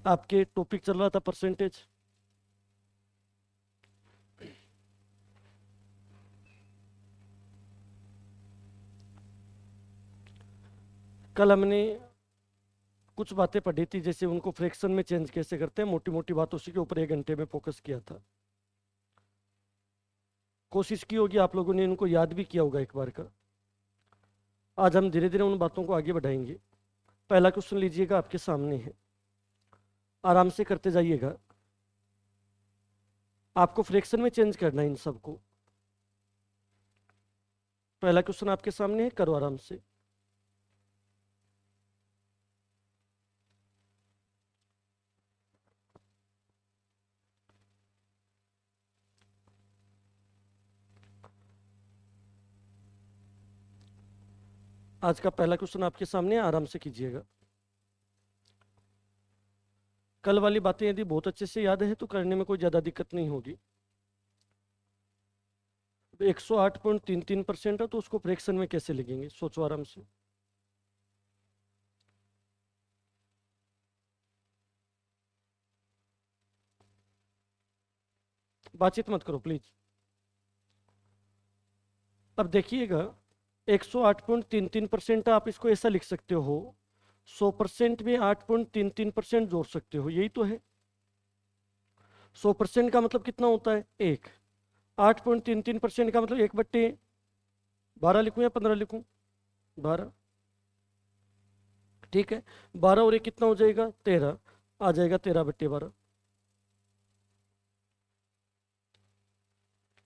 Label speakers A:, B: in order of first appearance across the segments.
A: आपके टॉपिक चल रहा था परसेंटेज। कल हमने कुछ बातें पढ़ी थी, जैसे उनको फ्रैक्शन में चेंज कैसे करते हैं, मोटी मोटी बात, उसी के ऊपर 1 घंटे में फोकस किया था। कोशिश की होगी आप लोगों ने इनको याद भी किया होगा एक बार का। आज हम धीरे धीरे उन बातों को आगे बढ़ाएंगे। पहला क्वेश्चन लीजिएगा, आपके सामने है, आराम से करते जाइएगा। आपको फ्रैक्शन में चेंज करना है इन सबको। पहला क्वेश्चन आपके सामने है, करो आराम से। आज का पहला क्वेश्चन आपके सामने है, आराम से कीजिएगा। कल वाली बातें यदि बहुत अच्छे से याद है तो करने में कोई ज़्यादा दिक्कत नहीं होगी। 108.33% है तो उसको फ्रैक्शन में कैसे लिखेंगे, सोचो आराम से। बातचीत मत करो प्लीज। अब देखिएगा, 108.33% आप इसको ऐसा लिख सकते हो, 100% में 8.33% जोड़ सकते हो, यही तो है। 100% का मतलब कितना होता है, 1। 8.33% का मतलब 1/12 लिखूं या 15 लिखूं, 12। ठीक है, 12 और 1 कितना हो जाएगा, 13। आ जाएगा 13/12।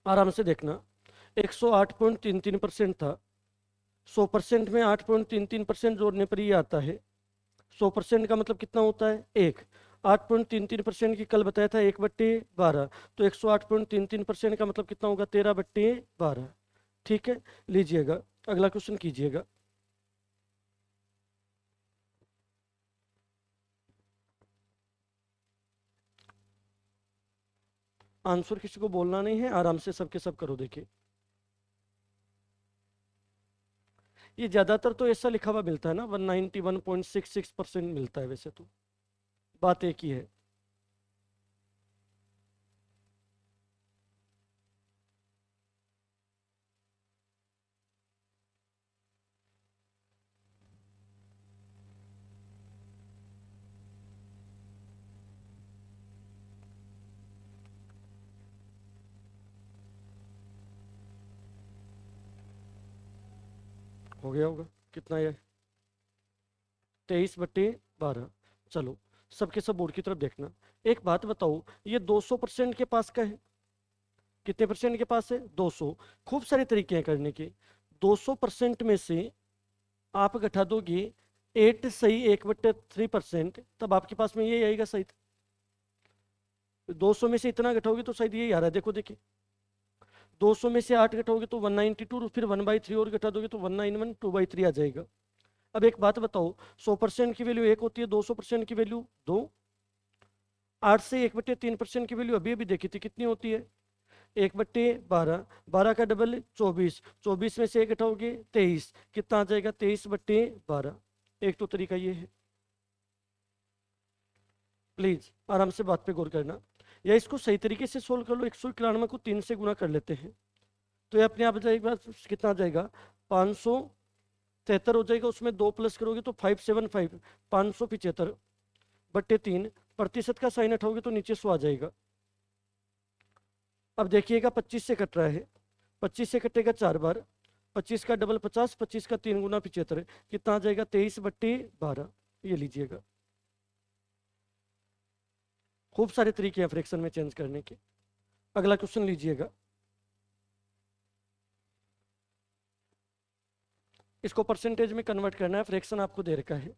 A: आराम से देखना, 108.33% था, 100% में 8.33% जोड़ने पर ये आता है। 100% का मतलब कितना होता है, 1। 8.33% की कल बताया था 1/12, तो 108.33% का मतलब कितना होगा, 13/12। ठीक है, लीजिएगा अगला क्वेश्चन कीजिएगा। आंसर किसी को बोलना नहीं है, आराम से सबके सब करो। देखिए, ये ज्यादातर तो ऐसा लिखा हुआ मिलता है ना, 191.66% मिलता है, वैसे तो बात एक ही है। हो गया होगा, कितना है, 23/12। चलो, सबके सब बोर्ड की तरफ देखना। एक बात बताओ, ये 200% के पास का है, कितने परसेंट के पास है, 200। खूब सारे तरीके हैं करने के। 200% में से आप घटा दोगे 8 सही 1/3%, तब आपके पास में ये आएगा सही। 200 में से इतना घटाओगे तो शायद यही आ रहा है, देखो देखिए। 200 में से 8 घटाओगे तो 192, फिर 1/3 और घटा दोगे तो 191, 2/3 आ जाएगा। अब एक बात बताओ, 100% की वैल्यू 1 होती है, 200% की वैल्यू 2। 8 से 1/3% की वैल्यू अभी अभी देखी थी, कितनी होती है, 1/12। 12 का डबल 24, 24 में से 1 घटाओगे 23, कितना आ जाएगा, 23/12। एक तो तरीका ये है। प्लीज आराम से बात पे गौर करना, या इसको सही तरीके से सोल्व कर लो। 191 को 3 से गुना कर लेते हैं, तो ये अपने आप जाएगा, कितना आ जाएगा, 573 हो जाएगा। उसमें 2 प्लस करोगे तो 575, 575/3। प्रतिशत का साइन हटाओगे तो नीचे 100 आ जाएगा। अब देखिएगा, 25 से कट रहा है, 25 से कटेगा 4 बार, 25 का डबल 50, 25 का 3 गुना 75, कितना आ जाएगा, 23/12। ये लीजिएगा। खूब सारे तरीके हैं फ्रैक्शन में चेंज करने के। अगला क्वेश्चन लीजिएगा। इसको परसेंटेज में कन्वर्ट करना है, फ्रैक्शन आपको दे रखा है।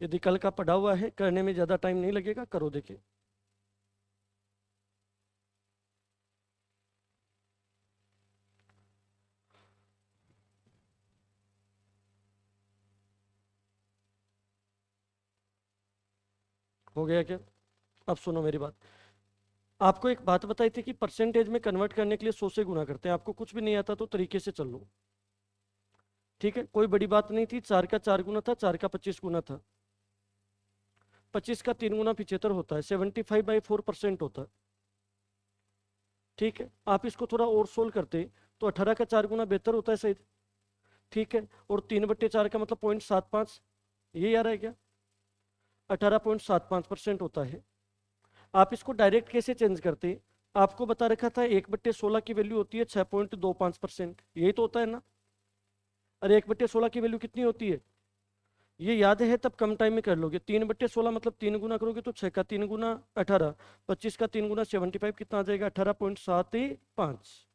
A: यदि कल का पढ़ा हुआ है, करने में ज़्यादा टाइम नहीं लगेगा, करो देखिए। हो गया क्या, अब सुनो मेरी बात। आपको एक बात बताई थी कि परसेंटेज में कन्वर्ट करने के लिए 100 से गुना करते हैं। आपको कुछ भी नहीं आता तो तरीके से चल लो, ठीक है, कोई बड़ी बात नहीं थी। 4 का 4 गुना था, 4 का 25 गुना था। 25 का 3 गुना 75 होता है, 75/4% होता है, ठीक है। आप इसको थोड़ा और सोल्व करते तो 18 का 4 गुना बेहतर होता है, सही, ठीक है। और 3/4 का मतलब 0.75, ये याद है क्या? 18.75% होता है। आप इसको डायरेक्ट कैसे चेंज करते? आपको बता रखा था 1/16 की वैल्यू होती है 6.25%, यही तो होता है ना। अरे 1/16 की वैल्यू कितनी होती है ये याद है तब कम टाइम में कर लोगे। 3/16 मतलब 3 गुना करोगे तो 6 का 3 गुना 18, 25 का 3 गुना 75, कितना आ जाएगा? 18.75।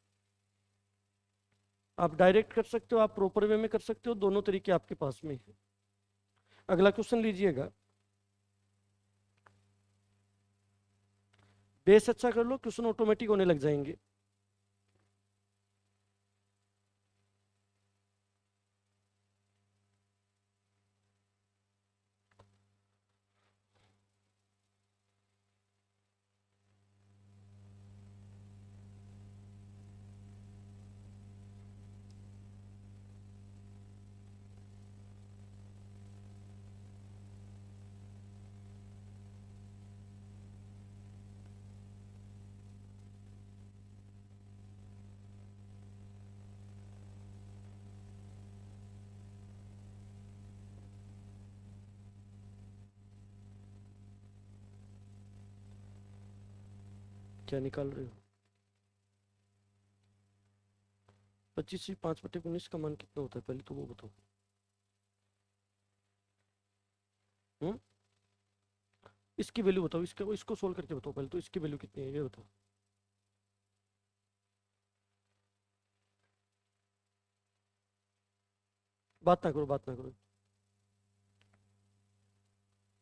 A: आप डायरेक्ट कर सकते हो, आप प्रॉपर वे में कर सकते हो, दोनों तरीके आपके पास में है। अगला क्वेश्चन लीजिएगा। बेस अच्छा कर लो, क्वेश्चन ऑटोमेटिक होने लग जाएंगे। क्या निकाल रहे हो? 25 से 5/19 का मान कितना होता है, पहले तो वो बताओ। हम्म इसकी वैल्यू बताओ, इसको सोल्व करके बताओ, पहले तो इसकी वैल्यू कितनी है ये बताओ। बात ना करो, बात ना करो।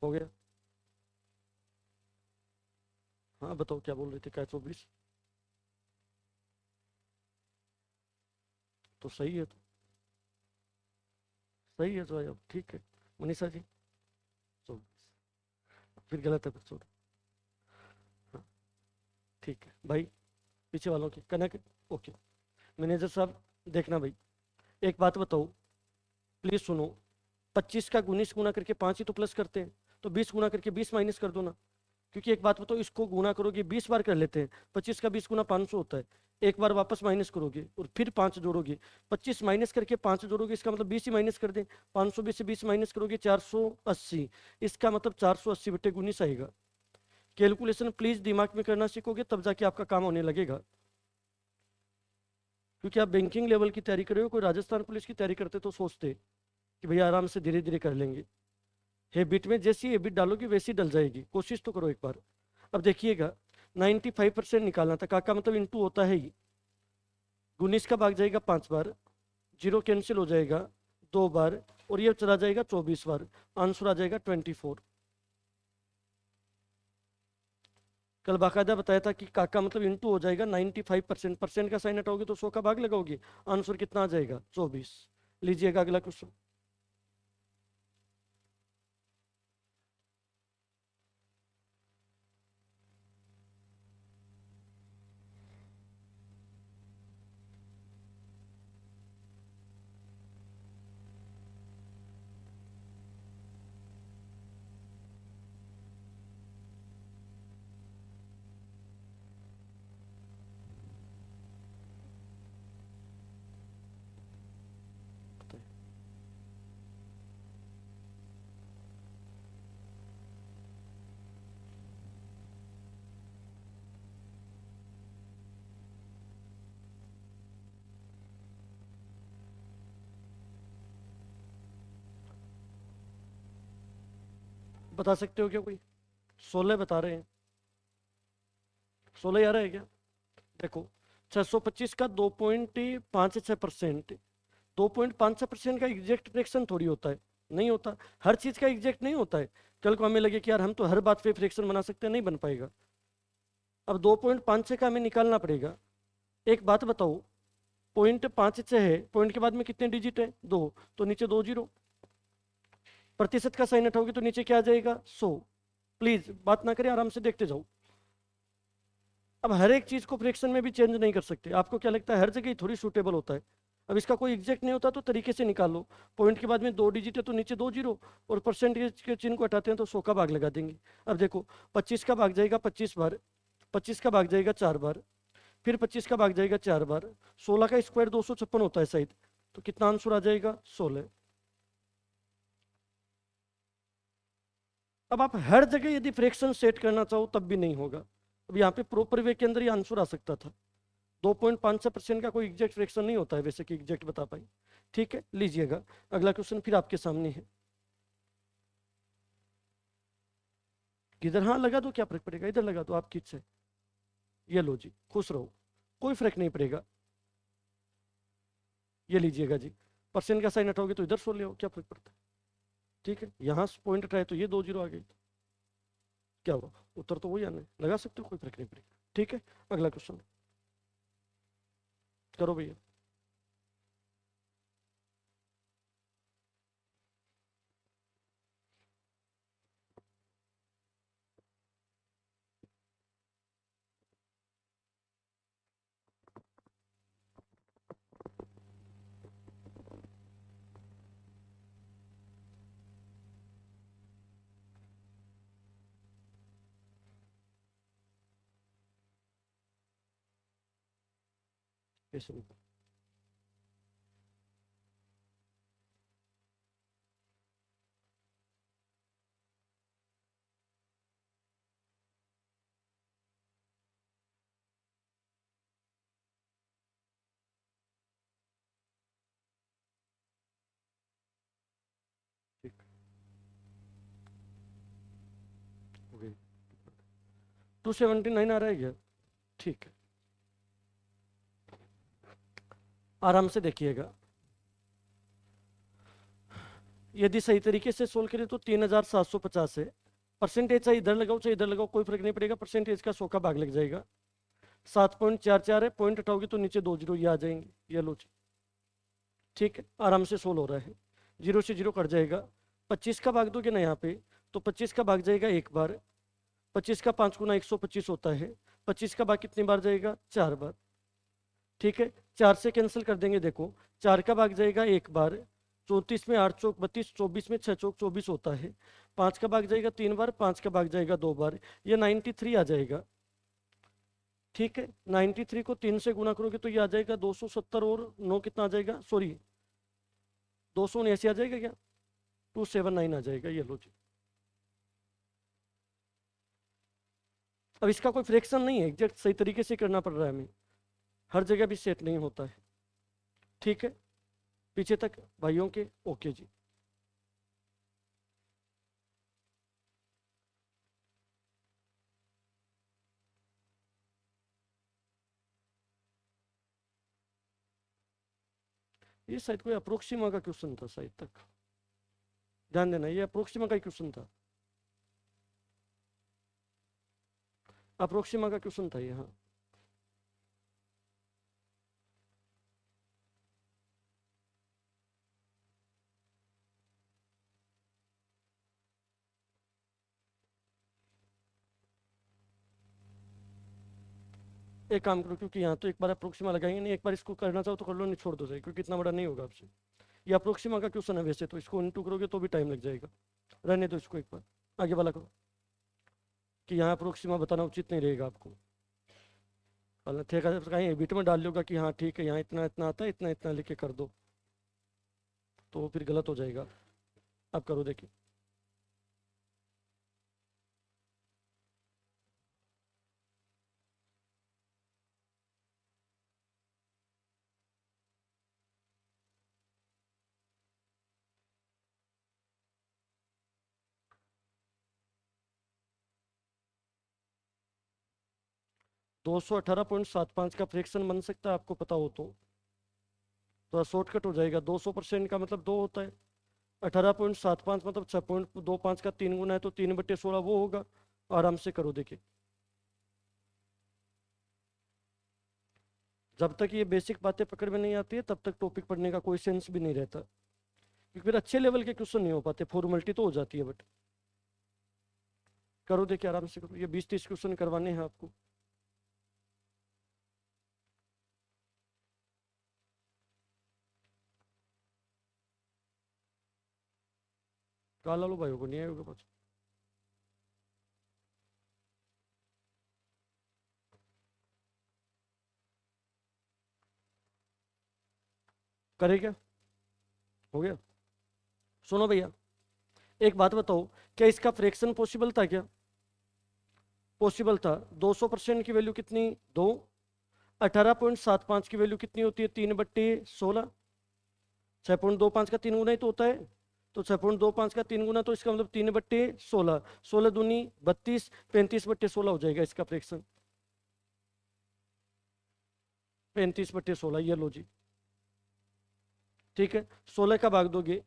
A: हो गया? हाँ बताओ क्या बोल रहे थे, क्या 24? तो सही है, तो सही है तो अब ठीक है। मनीषा जी 24, फिर गलत है, फिर छोड़ो। हाँ ठीक है भाई, पीछे वालों की कनक। ओके मैनेजर साहब, देखना भाई, एक बात बताओ, प्लीज सुनो। 25 का 19 गुना करके 5 ही तो प्लस करते हैं, तो 20 गुना करके 20 माइनस कर दो ना। क्योंकि एक बात बताओ, इसको गुना करोगे 20 बार कर लेते हैं, 25 का 20 गुना 500 होता है। एक बार वापस माइनस करोगे और फिर 5 जोड़ोगे, 25 माइनस करके 5 जोड़ोगे, इसका मतलब 20 ही माइनस कर दें। 520 से 20 माइनस करोगे 480, इसका मतलब 480/19 आएगा। कैलकुलेशन प्लीज दिमाग में करना सीखोगे तब जाके आपका काम होने लगेगा। क्योंकि आप बैंकिंग लेवल की तैयारी कर रहे हो, कोई राजस्थान पुलिस की तैयारी करते तो सोचते कि भैया आराम से धीरे धीरे कर लेंगे। हैबिट में जैसी हैबिट डालोगी वैसी डल जाएगी, कोशिश तो करो एक बार। अब देखिएगा, 95% निकालना था, काका मतलब इंटू होता है ही। 19 का भाग जाएगा 5 बार, जीरो कैंसिल हो जाएगा 2 बार, और ये चला जाएगा 24 बार, आंसर आ जाएगा 24। कल बाकायदा बताया था कि काका मतलब इंटू हो जाएगा 95%, परसेंट का साइन हटाओगे तो 100 का भाग लगाओगे, आंसर कितना आ जाएगा? 24। लीजिएगा अगला क्वेश्चन। बता सकते हो क्या कोई? 16 बता रहे हैं, 16 याद है क्या? देखो, 625 का 2.56%, 2.56% का एग्जैक्ट फ्रैक्शन थोड़ी होता है, नहीं होता। हर चीज का एग्जैक्ट नहीं होता है। कल को हमें लगे कि यार हम तो हर बात पे फ्रैक्शन बना सकते हैं, नहीं बन पाएगा। अब 2.56 का हमें निकालना पड़ेगा। एक बात बताओ, 0.56 है, पॉइंट के बाद में कितने डिजिट है? 2, तो नीचे 2 जीरो। प्रतिशत का साइन हटाओगे तो नीचे क्या आ जाएगा? 100। प्लीज बात ना करें, आराम से देखते जाओ। अब हर एक चीज को फ्रैक्शन में भी चेंज नहीं कर सकते। आपको क्या लगता है हर जगह ही थोड़ी सूटेबल होता है? अब इसका कोई एग्जैक्ट नहीं होता तो तरीके से निकाल लो। पॉइंट के बाद में 2 डिजिट है तो नीचे 2 जीरो, और परसेंटेज के चिन्ह को हटाते हैं तो 100 का भाग लगा देंगे। अब देखो 25 का भाग जाएगा 25 बार, 25 का भाग जाएगा 4 बार, फिर 25 का भाग जाएगा 4 बार, 16 का स्क्वायर 256 होता है शायद, तो कितना आंसर आ जाएगा 16। अब आप हर जगह यदि फ्रैक्शन सेट करना चाहो तब भी नहीं होगा। अब यहाँ पे प्रॉपर वे के अंदर ही आंसर आ सकता था। 2.56% का कोई एग्जैक्ट फ्रैक्शन नहीं होता है वैसे कि एग्जैक्ट बता पाए। ठीक है, लीजिएगा अगला क्वेश्चन फिर आपके सामने है। किधर? हाँ लगा दो, क्या फर्क पड़ेगा, इधर लगा दो, आपकी इच्छा है। ये लो जी, खुश रहो, कोई फर्क नहीं पड़ेगा। ये लीजिएगा जी, परसेंट का साइन हटाओगे तो इधर 16 हो, क्या फर्क पड़ता है। ठीक है, यहाँ पॉइंट हटाए तो ये 2 जीरो आ गई, क्या हुआ, उत्तर तो वही आना है, लगा सकते हो, कोई फर्क नहीं पड़ेगा। ठीक है, अगला क्वेश्चन करो भैया। कैसे नहीं? ठीक हो गई। 279 आ रहा है क्या? ठीक है, आराम से देखिएगा। यदि सही तरीके से सोल्व करें तो 3750 है। परसेंटेज चाहे इधर लगाओ चाहे इधर लगाओ कोई फर्क नहीं पड़ेगा, परसेंटेज का 100 का भाग लग जाएगा। 7.44 है, पॉइंट हटाओगे तो नीचे 2 जीरो ये आ जाएंगे, ये लो जी। ठीक है, आराम से सोल्व हो रहा है, जीरो से जीरो कट जाएगा। 25 का भाग दोगे ना यहाँ पे तो 25 का भाग जाएगा एक बार, 25 का 5 गुना 125 होता है, 25 का भाग कितनी बार जाएगा 4 बार। ठीक है, 4 से कैंसिल कर देंगे, देखो 4 का भाग जाएगा एक बार, 34 में 8 चौक 32, 24 में 6 चौक 24 होता है, 5 का भाग जाएगा 3 बार, 5 का भाग जाएगा 2 बार, ये 93 आ जाएगा। ठीक है, 93 को 3 से गुना करोगे तो ये आ जाएगा 270, और 9 कितना आ जाएगा, सॉरी 279 आ जाएगा क्या, 279 आ जाएगा, ये लो जी। अब इसका कोई फ्रैक्शन नहीं है, एग्जैक्ट सही तरीके से करना पड़ रहा है हमें, हर जगह भी सेट नहीं होता है। ठीक है, पीछे तक भाइयों के ओके जी। ये शायद कोई अप्रोक्सीमा का क्वेश्चन था शायद तक, ध्यान देना, ये अप्रोक्सीमा का क्वेश्चन था, अप्रोक्सीमा का क्वेश्चन था ये। हाँ एक काम करो, क्योंकि यहाँ तो एक बार अप्रोक्सीमा लगाएंगे नहीं, एक बार इसको करना चाहो तो कर लो, नहीं छोड़ दो जाए, क्योंकि इतना बड़ा नहीं होगा आपसे। ये अप्रोक्सीमा का क्वेश्चन है वैसे तो, इसको इंटू करोगे तो भी टाइम लग जाएगा, रहने दो इसको, एक बार आगे वाला करो, कि यहाँ अप्रोक्सीमा बताना उचित नहीं रहेगा आपको। कहीं एबिट में डाल लोगा कि हाँ ठीक है यहाँ इतना इतना आता है, इतना इतना लेके कर दो, तो फिर गलत हो जाएगा। आप करो देखिए। दो सौ 18.75 का फ्रैक्शन बन सकता है, आपको पता हो तो थोड़ा शॉर्टकट हो जाएगा। 200% का मतलब 2 होता है, 18.75 मतलब 6.25 का 3 गुना है तो 3/16 वो होगा। आराम से करो देखिए। जब तक ये बेसिक बातें पकड़ में नहीं आती है तब तक टॉपिक पढ़ने का कोई सेंस भी नहीं रहता, क्योंकि फिर अच्छे लेवल के क्वेश्चन नहीं हो पाते, फॉर्मेलिटी तो हो जाती है, बट करो देखिए, आराम से करो, ये 20-30 क्वेश्चन करवाने हैं आपको। काला लो भाई को नहीं आएगा पास। करे क्या? हो गया। सुनो भैया, एक बात बताओ, क्या इसका फ्रैक्शन पॉसिबल था क्या? पॉसिबल था। 200% की वैल्यू कितनी? 2। 18.75 की वैल्यू कितनी होती है? 3/16। 6.25 का 3 गुना ही तो होता है। तो 6.25 का 3 गुना, तो इसका मतलब 3/16। 16 दूनी 32, 35/16 हो जाएगा इसका फ्रैक्शन। 35/16, ये लो जी। ठीक है, 16 का भाग दोगे,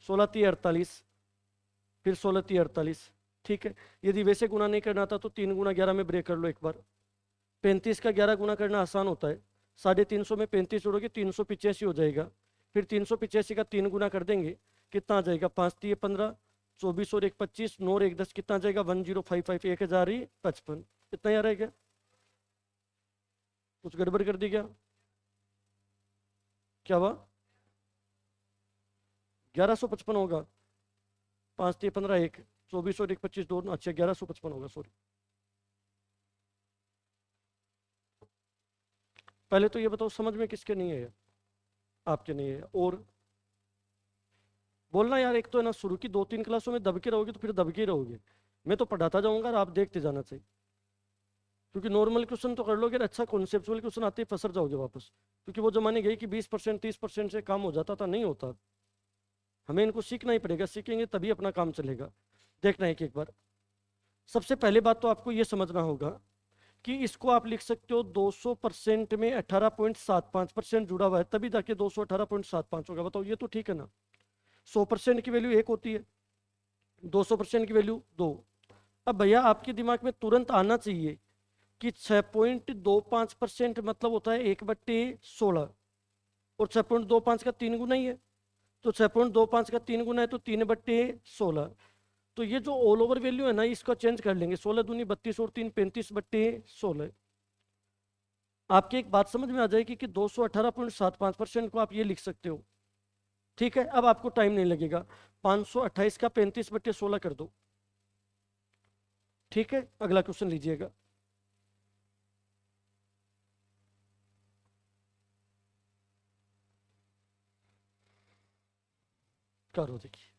A: 16×3 = 48, फिर 16×3 = 48। ठीक है, यदि वैसे गुना नहीं करना था तो 3 × 11 में ब्रेक कर लो एक बार। 35 का 11 गुना करना आसान होता है। 350 में 35 जोड़ोगे 385 हो जाएगा। फिर 385 का 3 गुना कर देंगे, कितना आ जाएगा? 5×3 = 15, 24 और 1 25, 9 और 1 10, कितना आ जाएगा? 1055, 1055। इतना ही आ रहा है क्या? कुछ गड़बड़ कर दी क्या? क्या हुआ? 1155 होगा। 5×3 = 15, 1, 24 और 1 25, 2, अच्छा 1155 होगा, सॉरी। पहले तो ये बताओ समझ में किसके नहीं है? आपके नहीं है। और बोलना यार, एक तो है ना, शुरू की 2-3 क्लासों में दबके रहोगे तो फिर दबके ही रहोगे। मैं तो पढ़ाता जाऊंगा और आप देखते जाना चाहिए। क्योंकि नॉर्मल क्वेश्चन तो कर लोगे, अच्छा कॉन्सेप्चुअल क्वेश्चन आते ही फंसर जाओगे वापस। क्योंकि वो जमाने गए कि 20% 30% से काम हो जाता था, नहीं होता। हमें इनको सीखना ही पड़ेगा, सीखेंगे तभी अपना काम चलेगा। देखना है कि एक बार, सबसे पहले बात तो आपको ये समझना होगा कि इसको आप लिख सकते हो 200% में 18.75% जुड़ा हुआ है, तभी जाके 218.75 होगा। बताओ, ये तो ठीक है ना? 100% की वैल्यू 1 होती है, 200% की वैल्यू 2। अब भैया आपके दिमाग में तुरंत आना चाहिए कि 6.25% मतलब होता है 1/16, और 6.25 का 3 गुना ही है। तो 6.25 का 3 गुना है तो 3/16। तो ये जो ऑल ओवर वैल्यू है ना, इसको चेंज कर लेंगे। 16 दूनी 32 और 3 35/16। आपकी एक बात समझ में आ जाएगी कि 218.75% को आप ये लिख सकते हो। ठीक है, अब आपको टाइम नहीं लगेगा। 528 का 35/16 कर दो। ठीक है, अगला क्वेश्चन लीजिएगा। करो देखिए।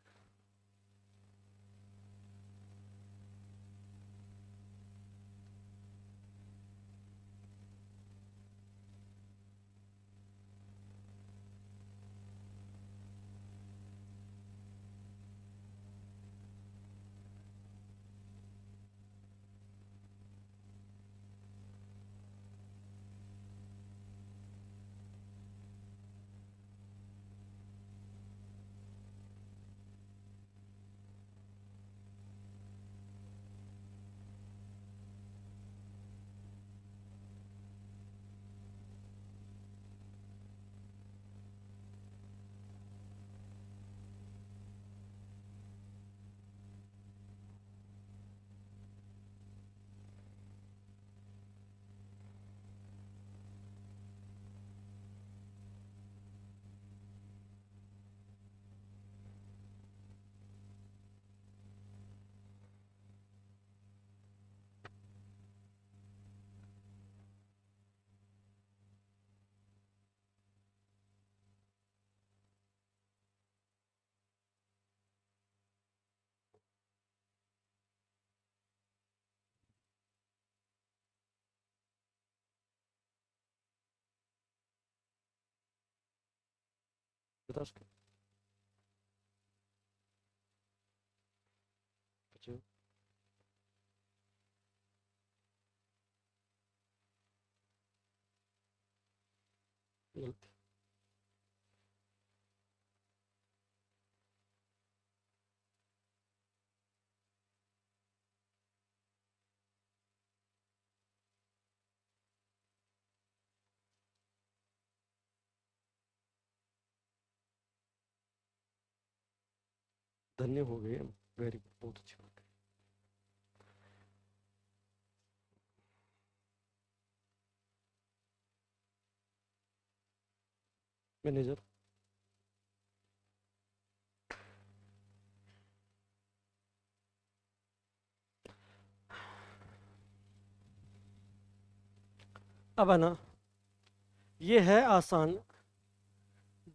A: बता उसको। अच्छा, गलत। धन्य हो गए हम। वेरी गुड, बहुत अच्छी बात है। मैनेजर। अब है ना, ये है आसान,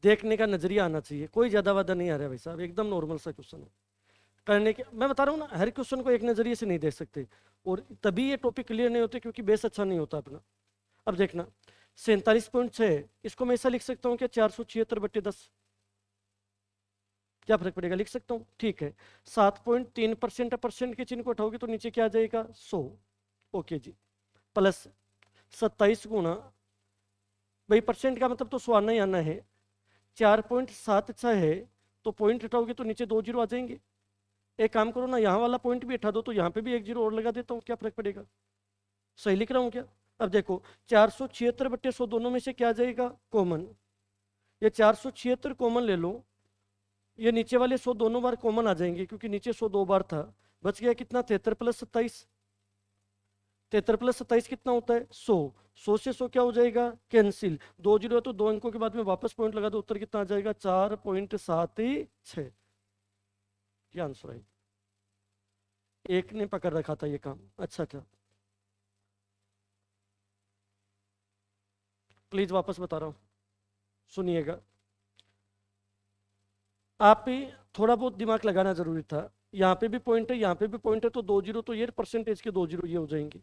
A: देखने का नजरिया आना चाहिए, कोई ज्यादा वादा नहीं आ रहा है भाई साहब, एकदम नॉर्मल सा क्वेश्चन है। करने के मैं बता रहा हूँ ना, हर क्वेश्चन को एक नजरिए से नहीं देख सकते, और तभी ये टॉपिक क्लियर नहीं होते क्योंकि बेस अच्छा नहीं होता अपना। अब देखना 47.6, इसको मैं ऐसा लिख सकता हूँ कि 476/10, क्या फर्क पड़ेगा, लिख सकता हूँ, ठीक है। 7.3% परसेंट के चिन्ह को उठाओगे तो नीचे क्या आ जाएगा, 100। ओके जी, प्लस 27 गुना, भाई परसेंट का मतलब तो 100 आना ही आना है, 4.76 है, तो पॉइंट हटाओगे तो नीचे 2 जीरो आ जाएंगे। एक काम करो ना, यहाँ वाला पॉइंट भी हटा दो तो यहाँ पे भी 1 जीरो और लगा देता हूँ, क्या फर्क पड़ेगा, सही लिख रहा हूँ क्या। अब देखो 476/100 दोनों में से क्या आ जाएगा, कॉमन, ये 476 कॉमन ले लो, ये नीचे वाले 100 दोनों बार कॉमन आ जाएंगे क्योंकि नीचे 100 2 बार था, बच गया कितना, 73+27, 73+27 कितना होता है, 100, 100 से 100 क्या हो जाएगा, कैंसिल, 2 जीरो है तो 2 अंकों के बाद में वापस पॉइंट लगा दो, उत्तर कितना आ जाएगा, 4.76। ये आंसर है, एक ने पकड़ रखा था ये काम, अच्छा था। प्लीज वापस बता रहा हूं, सुनिएगा, आप भी थोड़ा बहुत दिमाग लगाना जरूरी था। यहाँ पे भी पॉइंट है, यहाँ पे भी पॉइंट है, तो 2 जीरो तो ये परसेंटेज के 2 जीरो ये हो जाएंगे।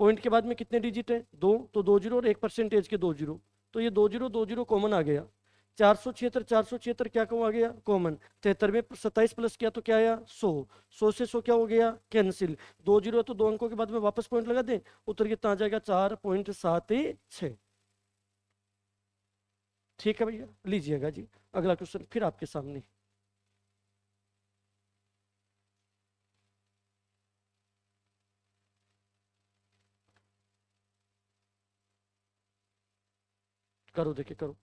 A: पॉइंट के बाद में कितने डिजिट है, 2, तो 2 जीरो और 1 परसेंटेज के 2 जीरो, तो ये 2 जीरो कॉमन आ गया। 476 क्या कम आ गया, कॉमन। 73 में 27 प्लस किया तो क्या आया, 100, 100 से 100 क्या हो गया, कैंसिल, 2 जीरो तो 2 अंकों के बाद में वापस पॉइंट लगा दें, उत्तर कितना आ जाएगा, 4.76। ठीक है भैया, लीजिएगा जी अगला क्वेश्चन फिर आपके सामने। करो, देखिए करो।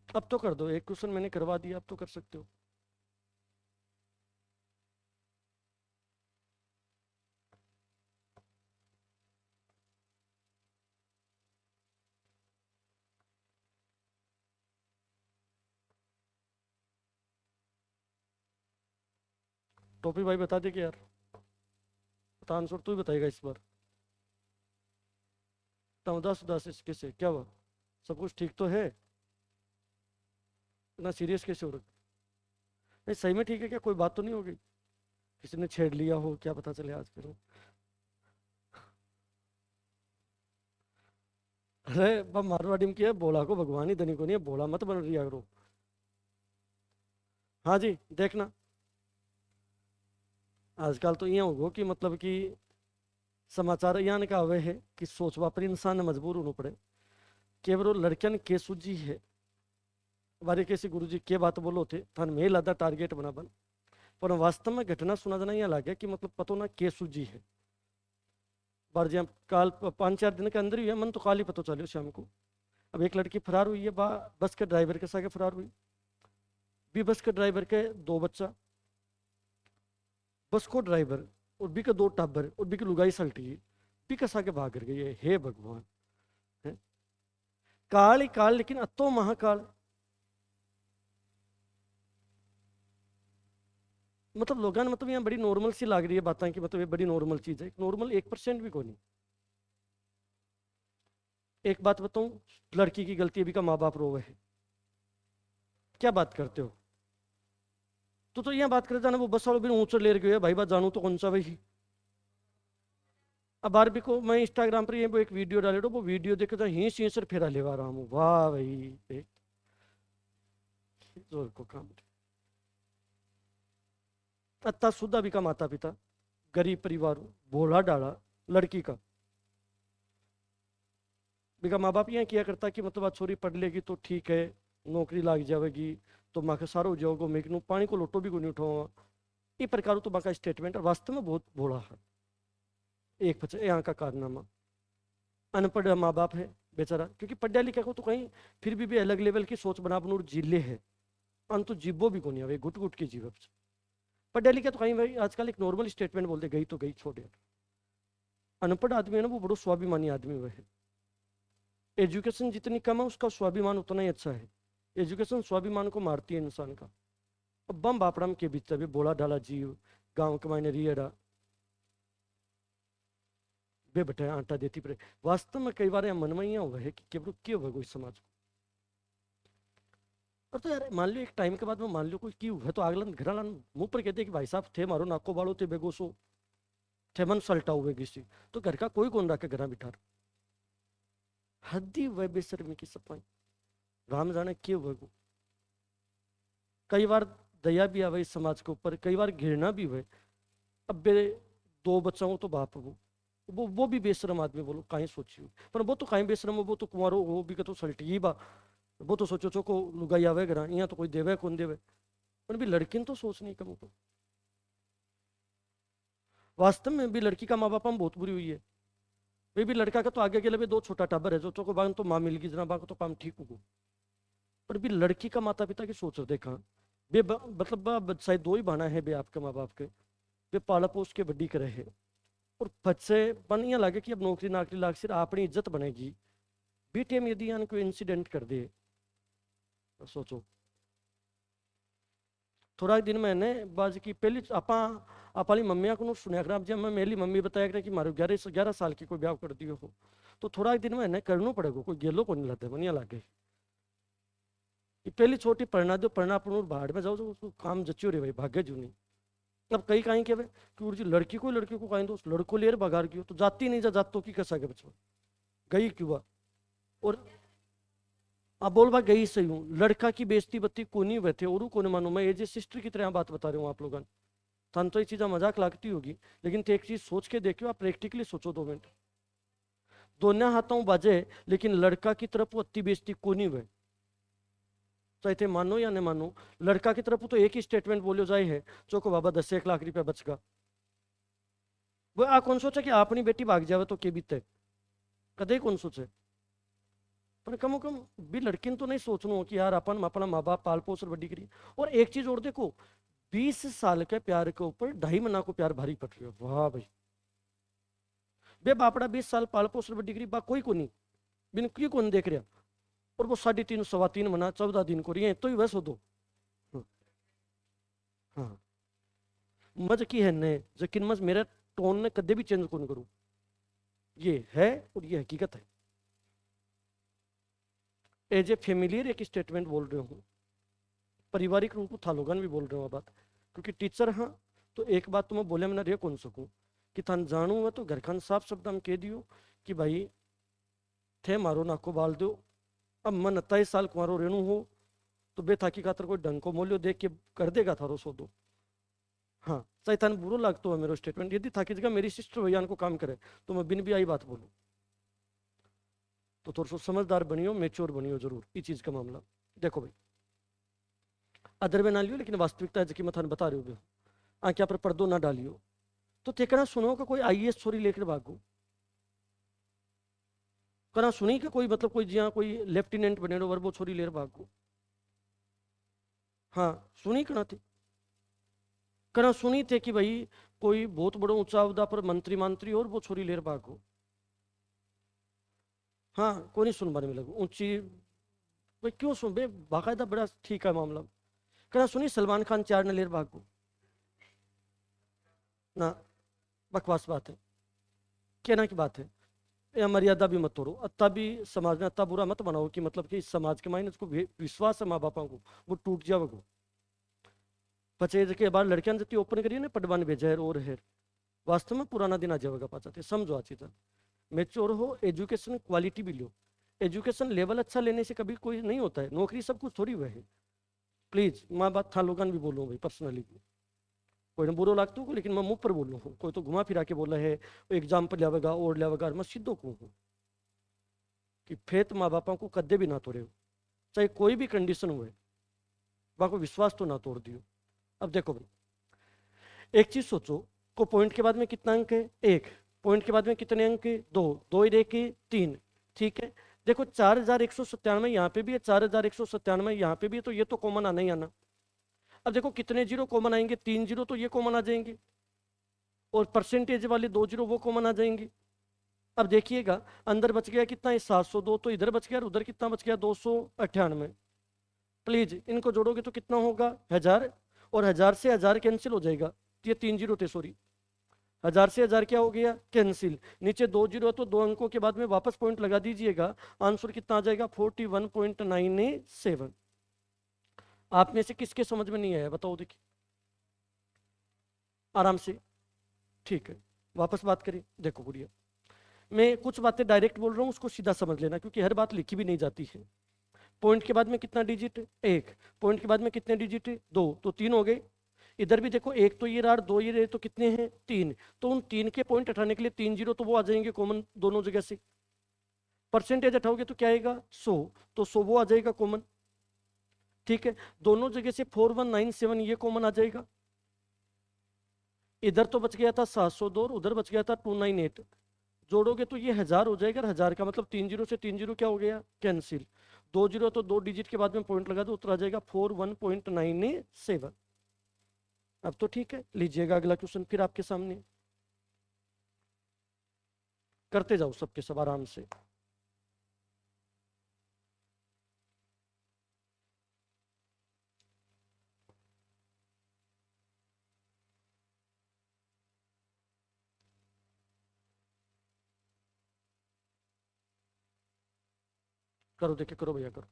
A: अब तो कर दो, एक क्वेश्चन मैंने करवा दिया, अब तो कर सकते हो। टॉपिक भाई बता दे कि यार, बता, आंसर तू ही बताएगा इस बार। तो उदास उदास इसके से क्या हुआ, सब कुछ ठीक तो है, इतना सीरियस कैसे हो रखा, नहीं सही में ठीक है क्या, कोई बात तो नहीं हो गई, किसी ने छेड़ लिया हो, क्या पता चले आज फिर। अरे बम मारवाड़ी में किया, बोला को भगवान ही धनी को नहीं है, बोला मत बन रही करो। हाँ जी, देखना आजकल तो यहाँ होगो कि मतलब कि समाचार यहाँ का हुए है कि सोचवा पर इंसान ने मजबूर होना पड़े, केवल लड़कियन के सूझी है, बारे कैसे गुरु जी के बात बोलो थे थान में लादा टारगेट बना बन, पर वास्तव में घटना सुना जाना यहाँ लगे कि मतलब पतो ना के सूझी है, बार जब काल 5-4 दिन के अंदर ही है, मन तो काल ही पता चलो शाम को। अब एक लड़की फरार हुई है, बस के ड्राइवर के साथ फरार हुई, भी बस के ड्राइवर के 2 बच्चा, बस को ड्राइवर और भी के 2 टाबर और भी की लुगाई सल्टी, भी कसा के भाग कर गई है, हे भगवान है? काल ही काल, लेकिन अतो महाकाल, मतलब लोगों ने मतलब यहाँ बड़ी नॉर्मल सी लग रही है बातें कि मतलब ये बड़ी नॉर्मल चीज है, नॉर्मल 1% भी कोई नहीं। एक बात बताऊं, लड़की की गलती अभी का माँ बाप रोवे है, क्या बात करते हो, तो यहाँ बात करते ना, वो बस वालों भी ऊंचा ले गए भाई, बात जानू तो कौन सा भाई। अब बार भी को मैं इंस्टाग्राम पर ये वो एक वीडियो डाले, वो वीडियो देखे तो ही सी सर फेरा लेवा रहा हूँ, वाह भाई देख, जोर को काम, अत्ता सुधा भी का माता पिता, गरीब परिवार, भोला डाला लड़की का, बिका माँ बाप यहाँ किया करता कि मतलब आज छोरी पढ़ लेगी तो ठीक है, नौकरी लाग जाएगी, तो माँ के सारो हो जाओगे, मैं पानी को लोटो भी को नहीं उठाऊंगा, ये प्रकार तो माँ का स्टेटमेंट वास्तव में बहुत भोला है, एक यहाँ का कारनामा। अनपढ़ माँ बाप है बेचारा, क्योंकि पढ़ा लिखा को तो कहीं फिर भी अलग लेवल की सोच बना बनूर जिले है, अन तो जीवो भी को नहीं है घुट घुट की जीव। पढ़ा लिखा तो कहीं भाई आजकल एक नॉर्मल स्टेटमेंट बोलते गई तो गई छोड़। अनपढ़ आदमी है ना वो बड़ो स्वाभिमानी आदमी वह है। एजुकेशन जितनी कम है उसका स्वाभिमान उतना ही अच्छा है। एजुकेशन स्वाभिमान को मारती है इंसान का। अब बम बापड़म के बीच भी बोला डाला जीव गांव के मायने रियड़ा बे बटे आटा देती पड़े। वास्तव में कई बार मन में हुआ है कि केवल क्यों हुआ कोई समाज को। और तो यार मान लो एक टाइम के बाद में मान लो कोई क्यों है तो अगला घर वाला मुंह पर कहते कि भाई साहब थे मारो नाको बाड़ो थे बेगोसो थे मन सल्टा हुए किसी, तो घर का कोई कौन रखा घर बिठा हद्दी वह बेशर्मी की सफाई राम जाने क्यों हुआ। कई बार दया भी आवे इस समाज के ऊपर, कई बार घृणा भी हुए। अब मेरे दो बच्चों तो बाप वो भी बेशरम आदमी बोलो कहीं सोची पर वो तो कहीं बेशरम हो, वो तो कुमारो वो भी तो सल्टी बा, वो तो सोचो चो को लुगाई आवे घर यहाँ तो कोई देवे कौन देवे, पर भी लड़की ने तो सोच नहीं कम को। वास्तव में भी लड़की का माँ बाप हम बहुत बुरी हुई है। वे भी लड़का का तो आगे के लिए दो छोटा टाबर है जो चौको बाग तो माँ मिल गई जना बाग तो काम ठीक हो, पर भी लड़की का माता पिता की सोच देखा बे मतलब शायद दो ही बहाना है बे आपके माँ बाप के, वे पाला पोस के बड्डी करे है और बच्चे मन यहाँ लगे कि अब नौकरी नाकरी लाग सिर अपनी इज्जत बनेगी। बेटे में यदि यहाँ कोई इंसिडेंट कर दे तो सोचो। थोड़ा दिन मैंने बाज की पहली आपा वाली मम्मिया को सुनया कर जब मैं मेरी मम्मी बताया कर कि मारो 11 साल की कोई ब्याह कर दियो हो तो थोड़ा दिन मैंने करना पड़ेगा कोई गेलो को नहीं लाते बनिया लागे पहली छोटी पढ़ना दो पढ़ना अपन बाहर में जाओ तो उसको काम जच्यो रे भाई भाग्य जू नहीं। अब कई कहीं के कि लड़की को कहीं तो लड़को लेर बगार क्यों तो जाती नहीं जा जातो की कैसा के बच्चों गई क्यों। और अब बोल बा गई सही हूँ लड़का की बेइज्जती बत्ती को नहीं बैठे और को नहीं मानो मैं एज ए सिस्टर की तरह बात बता रहा हूँ आप लोगों थान तो ये चीज़ मजाक लगती होगी लेकिन तो एक चीज सोच के देखियो आप प्रैक्टिकली सोचो 2 मिनट दोनों हाथों बाजे लेकिन लड़का की तरफ वो अति बेइज्जती को नहीं हुए चाहे थे मानो या नहीं मानो लड़का की तरफ तो एक ही स्टेटमेंट बोलो जाए है चौको बाबा 10-1 लाख रुपया बचगा वो आ कौन सोचा कि अपनी बेटी भाग जावे तो के बीते कदे कौन सोचे पर कम कम भी लड़की ने तो नहीं सोचना कि यार अपन अपना माँ बाप पाल पोस बड़ी करी। और एक चीज और देखो 20 साल के प्यार के ऊपर 2.5 महीना को प्यार भारी पड़ रही है वाह भाई बे बापड़ा 20 साल पाल पोस बड़ी करी बा कोई को नहीं बिन क्यों कौन देख रहा और वो 3.5 3.25 महीना 14 दिन को रही है तो ही वैसे दो हाँ मज की है ने जकिन मज मेरा टोन ने कदे भी चेंज कौन करूं ये है और ये हकीकत है। एज ए फेमिलियर एक स्टेटमेंट बोल रहे हूँ पारिवारिक रूप था लोगन भी बोल रहे हो बात क्योंकि टीचर हाँ तो एक बात तो मैं बोले मैं रे कौन सकूँ कि थान जानू हुआ तो घर खान साफ शब्द हम कह दियो कि भाई थे मारो नाको बाल दो अब मन 27 साल कुमारो रेणु हो तो बे थाकी खातर कोई ढंग को मूल्य देख के कर देगा थारो सो दो हाँ चाहे थान बुरो लगता हो मेरा स्टेटमेंट यदि थाकी जगह मेरी सिस्टर भैया को काम करे तो मैं बिन भी आई बात बोलूँ तो थोड़ा सा समझदार बनियो मेच्योर बनियो जरूर ये चीज का मामला। देखो भाई अदर में ना लियो लेकिन वास्तविकता है कि मैं थान बता रही हूँ आंखें पर पर्दो ना डालियो तो तेकना सुनो का कोई आईएएस छोरी लेकर भागो कना सुनी का कोई मतलब कोई जिया कोई लेफ्टिनेंट बने रो वो छोरी लेर भागो हाँ सुनी कना थी कना सुनी थे कि भाई कोई बहुत बड़ो ऊंचा उदा पर मंत्री और वो छोरी लेर भागो हाँ कोई नहीं सुन बारे में लगो ऊंची भाई क्यों सुन बे बाकायदा बड़ा ठीक है मामला कना सुनी सलमान खान 4 न लेर भागो ना बकवास बात है कहना की बात है या मर्यादा भी मत तोड़ो अत्ता भी समाज में अत्ता बुरा मत बनाओ कि मतलब कि इस समाज के मायने उसको विश्वास है माँ बापा को वो टूट जावे को पचे के बाद लड़कियां जति ओपन करिए ना पटवान भेजा और है वास्तव में पुराना दिन आ जाएगा पाचा समझो अच्छी तरह मेच्योर हो एजुकेशन क्वालिटी भी लो एजुकेशन लेवल अच्छा लेने से कभी कोई नहीं होता है नौकरी सब कुछ थोड़ी हुआ है प्लीज माँ बाप था लोगन भी बोलो भाई पर्सनली कोई ने बुरो लगता हो लेकिन मैं मुंह पर बोलूँ हूँ कोई तो घुमा फिरा के बोला है एग्जाम्पल लियावेगा और लियावेगा मैं सीधो कहूँ हूँ कि फेत माँ बापा को कदे भी ना तोड़े हो चाहे कोई भी कंडीशन हुए वहाँ को विश्वास तो ना तोड़ दियो। अब देखो भाई एक चीज सोचो को पॉइंट के बाद में कितना अंक है 1 पॉइंट के बाद में कितने अंक? 2, 2 के 3, ठीक है। देखो 4197 यहाँ पे भी है, 4197 यहाँ पे भी है, तो ये तो कॉमन आना ही आना। अब देखो कितने जीरो कॉमन आएंगे? 3 जीरो तो ये कॉमन आ जाएंगे, और परसेंटेज वाले 2 जीरो वो कॉमन आ जाएंगे। अब देखिएगा अंदर बच गया कितना है? 702, तो इधर बच गया, और उधर कितना बच गया? 298। प्लीज इनको जोड़ोगे तो कितना होगा? 1000, और 1000 से 1000 कैंसिल हो जाएगा, तो ये 3 जीरो थे, सॉरी, 1000 से 1000 क्या हो गया? कैंसिल। नीचे 2 जीरो है, तो 2 अंकों के बाद में वापस पॉइंट लगा दीजिएगा, आंसर कितना आ जाएगा? 41.987। आप में से किसके समझ में नहीं आया बताओ? देखिए आराम से, ठीक है, वापस बात करें। देखो गुड़िया, मैं कुछ बातें डायरेक्ट बोल रहा हूँ, उसको सीधा समझ लेना, क्योंकि हर बात लिखी भी नहीं जाती है। पॉइंट के बाद में कितना डिजिट? 1। पॉइंट के बाद में कितने डिजिट? 2, तो 3 हो गए। इधर भी देखो, एक तो ये रहा, 2 ये रहे, तो कितने हैं? 3। तो उन 3 के पॉइंट हटाने के लिए 3 जीरो तो वो आ जाएंगे कॉमन दोनों जगह से। परसेंटेज हटाओगे तो क्या आएगा? 100, तो 100 वो आ जाएगा कॉमन, ठीक है। दोनों जगह से 4197 ये कॉमन आ जाएगा। इधर तो बच गया था 702, और उधर बच गया था 298। जोड़ोगे तो ये 1000 हो जाएगा, 1000 का मतलब 3 जीरो से 3 जीरो क्या हो गया? कैंसिल। 2 जीरो तो 2 डिजिट के बाद में पॉइंट लगा दो, उत्तर आ जाएगा 41.987। अब तो ठीक है, लीजिएगा अगला क्वेश्चन फिर आपके सामने, करते जाओ सबके सब आराम से। करो, देखिए करो भैया, करो।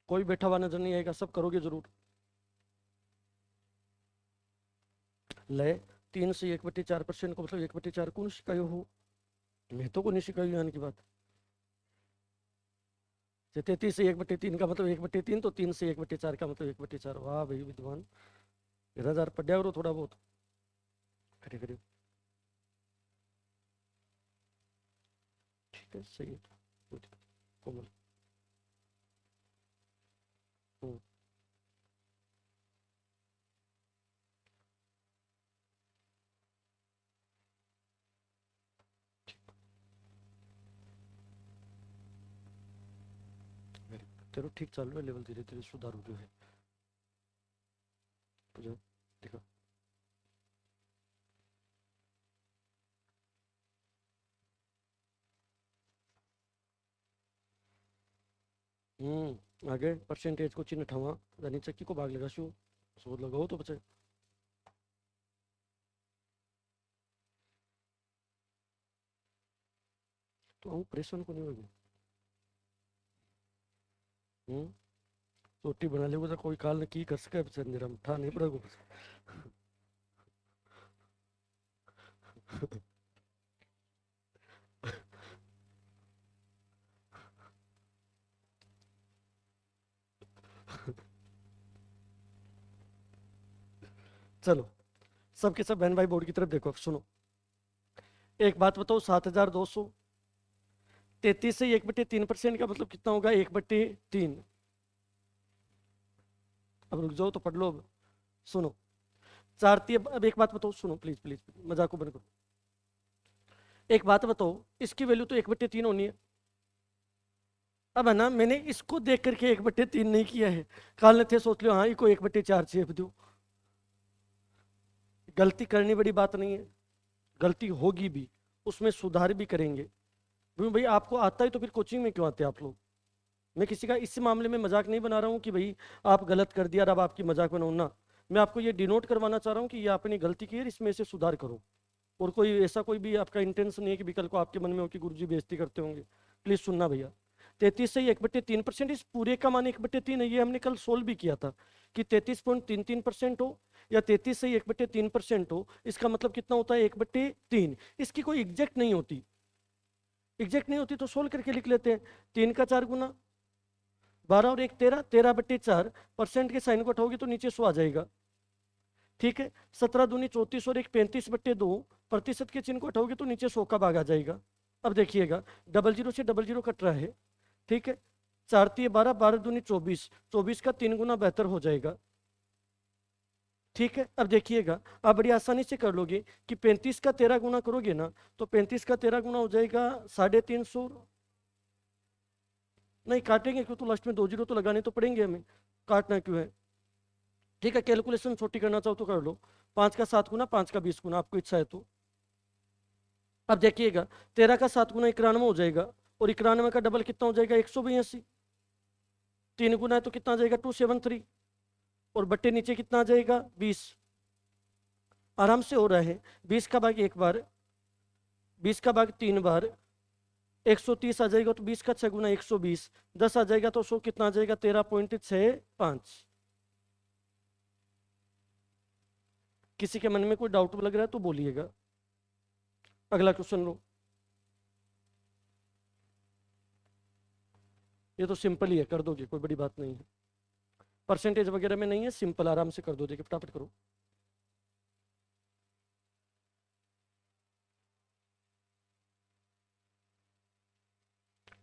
A: कोई बैठा हुआ नजर नहीं आएगा, सब करोगे जरूर। ले 3 से 1/4% को मतलब 1/4 कौन सिखायो हो? मैं तो को नहीं सिखाई यानी की बात। 33 से 1/3 का मतलब 1/3, तो 3 से 1/4 का मतलब 1/4। वाह भाई विद्वान, 1000 पढ़ा करो थोड़ा बहुत। खड़े खड़े, ठीक है, सही है, कोई दिक्कत नहीं। कोमल, हम्म, very good। चलो ठीक चल रहा है, लेवल धीरे धीरे सुधार हो रहा है। बुझाओ, देखो। आगे परसेंटेज को चिन्ह ठवा जानी चक्की को भाग लगा शू शोध लगाओ तो बचे। तो हम प्रेशन को नहीं होगी। हम्म रोटी बना ले तो कोई काल ने की कर सके बचे मेरा ठा नहीं पड़ेगा बचे। चलो सबके सब बहन भाई बोर्ड की तरफ देखो, अब सुनो एक बात बताओ। 7233 से 1/3% का मतलब कितना होगा? 1/3। अब रुक जाओ तो पढ़ लो। अब सुनो, अब एक बात बताओ, सुनो प्लीज प्लीज, मजाक को बंद करो। एक बात बताओ, इसकी वैल्यू तो 1/3 होनी है। अब है ना, मैंने इसको देख करके 1/3 नहीं किया है, काल ने थे सोच लो हाँ इसको 1/4 छेप दो। गलती करनी बड़ी बात नहीं है, गलती होगी भी, उसमें सुधार भी करेंगे। भाई आपको आता है तो फिर कोचिंग में क्यों आते हैं आप लोग? मैं किसी का इस मामले में मजाक नहीं बना रहा हूँ कि भाई आप गलत कर दिया, अब आपकी मजाक बनाऊँ ना। मैं आपको ये डिनोट करवाना चाह रहा हूँ कि ये आपने गलती की है, इसमें से सुधार करो। और कोई ऐसा कोई भी आपका इंटेंशन नहीं है कि कल को आपके मन में हो कि गुरुजी बेइज्जती करते होंगे। प्लीज सुनना भैया, 33 से 1/3% इस पूरे का मान 1/3 है। ये हमने कल सोल्व भी किया था कि 33.33% हो या 33 से 1/3% हो, इसका मतलब कितना होता है? 1/3। इसकी कोई एग्जैक्ट नहीं होती, एग्जैक्ट नहीं होती तो सोल्व करके लिख लेते हैं। 3 का 4 गुना 12 और 1 13, 13/4 परसेंट के साइन को हटाओगे तो नीचे 100 आ जाएगा। ठीक है, 17 दूनी 34 और 1 35/2 प्रतिशत के चिन्ह को हटाओगे तो नीचे 100 का भाग आ जाएगा। अब देखिएगा, 00 से 00 कट रहा है। ठीक है, 4 3 12, 12 दूनी 24, 24 का 3 गुना 72 हो जाएगा। ठीक है, अब देखिएगा, आप बड़ी आसानी से कर लोगे कि 35 का 13 गुना करोगे ना, तो 35 का 13 गुना हो जाएगा 350। नहीं काटेंगे क्यों, तो लास्ट में 2 जीरो तो लगाने तो पड़ेंगे हमें, काटना क्यों है। ठीक है, कैलकुलेशन छोटी करना चाहो तो कर लो। 5 का 7 गुना, 5 का 20 गुना, आपको इच्छा है तो। अब देखिएगा, 13 का 7 गुना 91 हो जाएगा, और 91 का डबल कितना हो जाएगा 182। 3 गुना है तो कितना आ जाएगा 273, और बट्टे नीचे कितना आ जाएगा 20। आराम से हो रहा है। 20 का भाग एक बार, 20 का भाग 3 बार, 130 आ जाएगा, तो 20 का 6 गुना 120, 10 आ जाएगा तो 100 कितना आ जाएगा 13.65। किसी के मन में कोई डाउट लग रहा है तो बोलिएगा। अगला क्वेश्चन लो। ये तो सिंपल ही है, कर दोगे, कोई बड़ी बात नहीं है, परसेंटेज वगैरह में नहीं है, सिंपल, आराम से कर दो। देखिए फटाफट करो।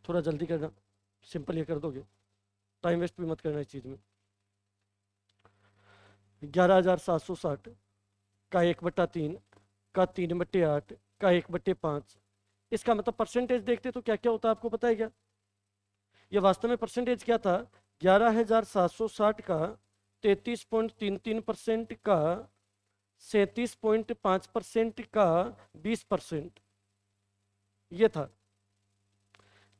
A: थोड़ा जल्दी करना, सिंपल ये कर दोगे, टाइम वेस्ट भी मत करना इस चीज में। 11,760 का 1/3 का 3/8 का 1/5। इसका मतलब परसेंटेज देखते तो क्या क्या होता है आपको पता है क्या? ये वास्तव में परसेंटेज क्या था? 11,760 का 33.33% का 37.5% का 20%, ये था।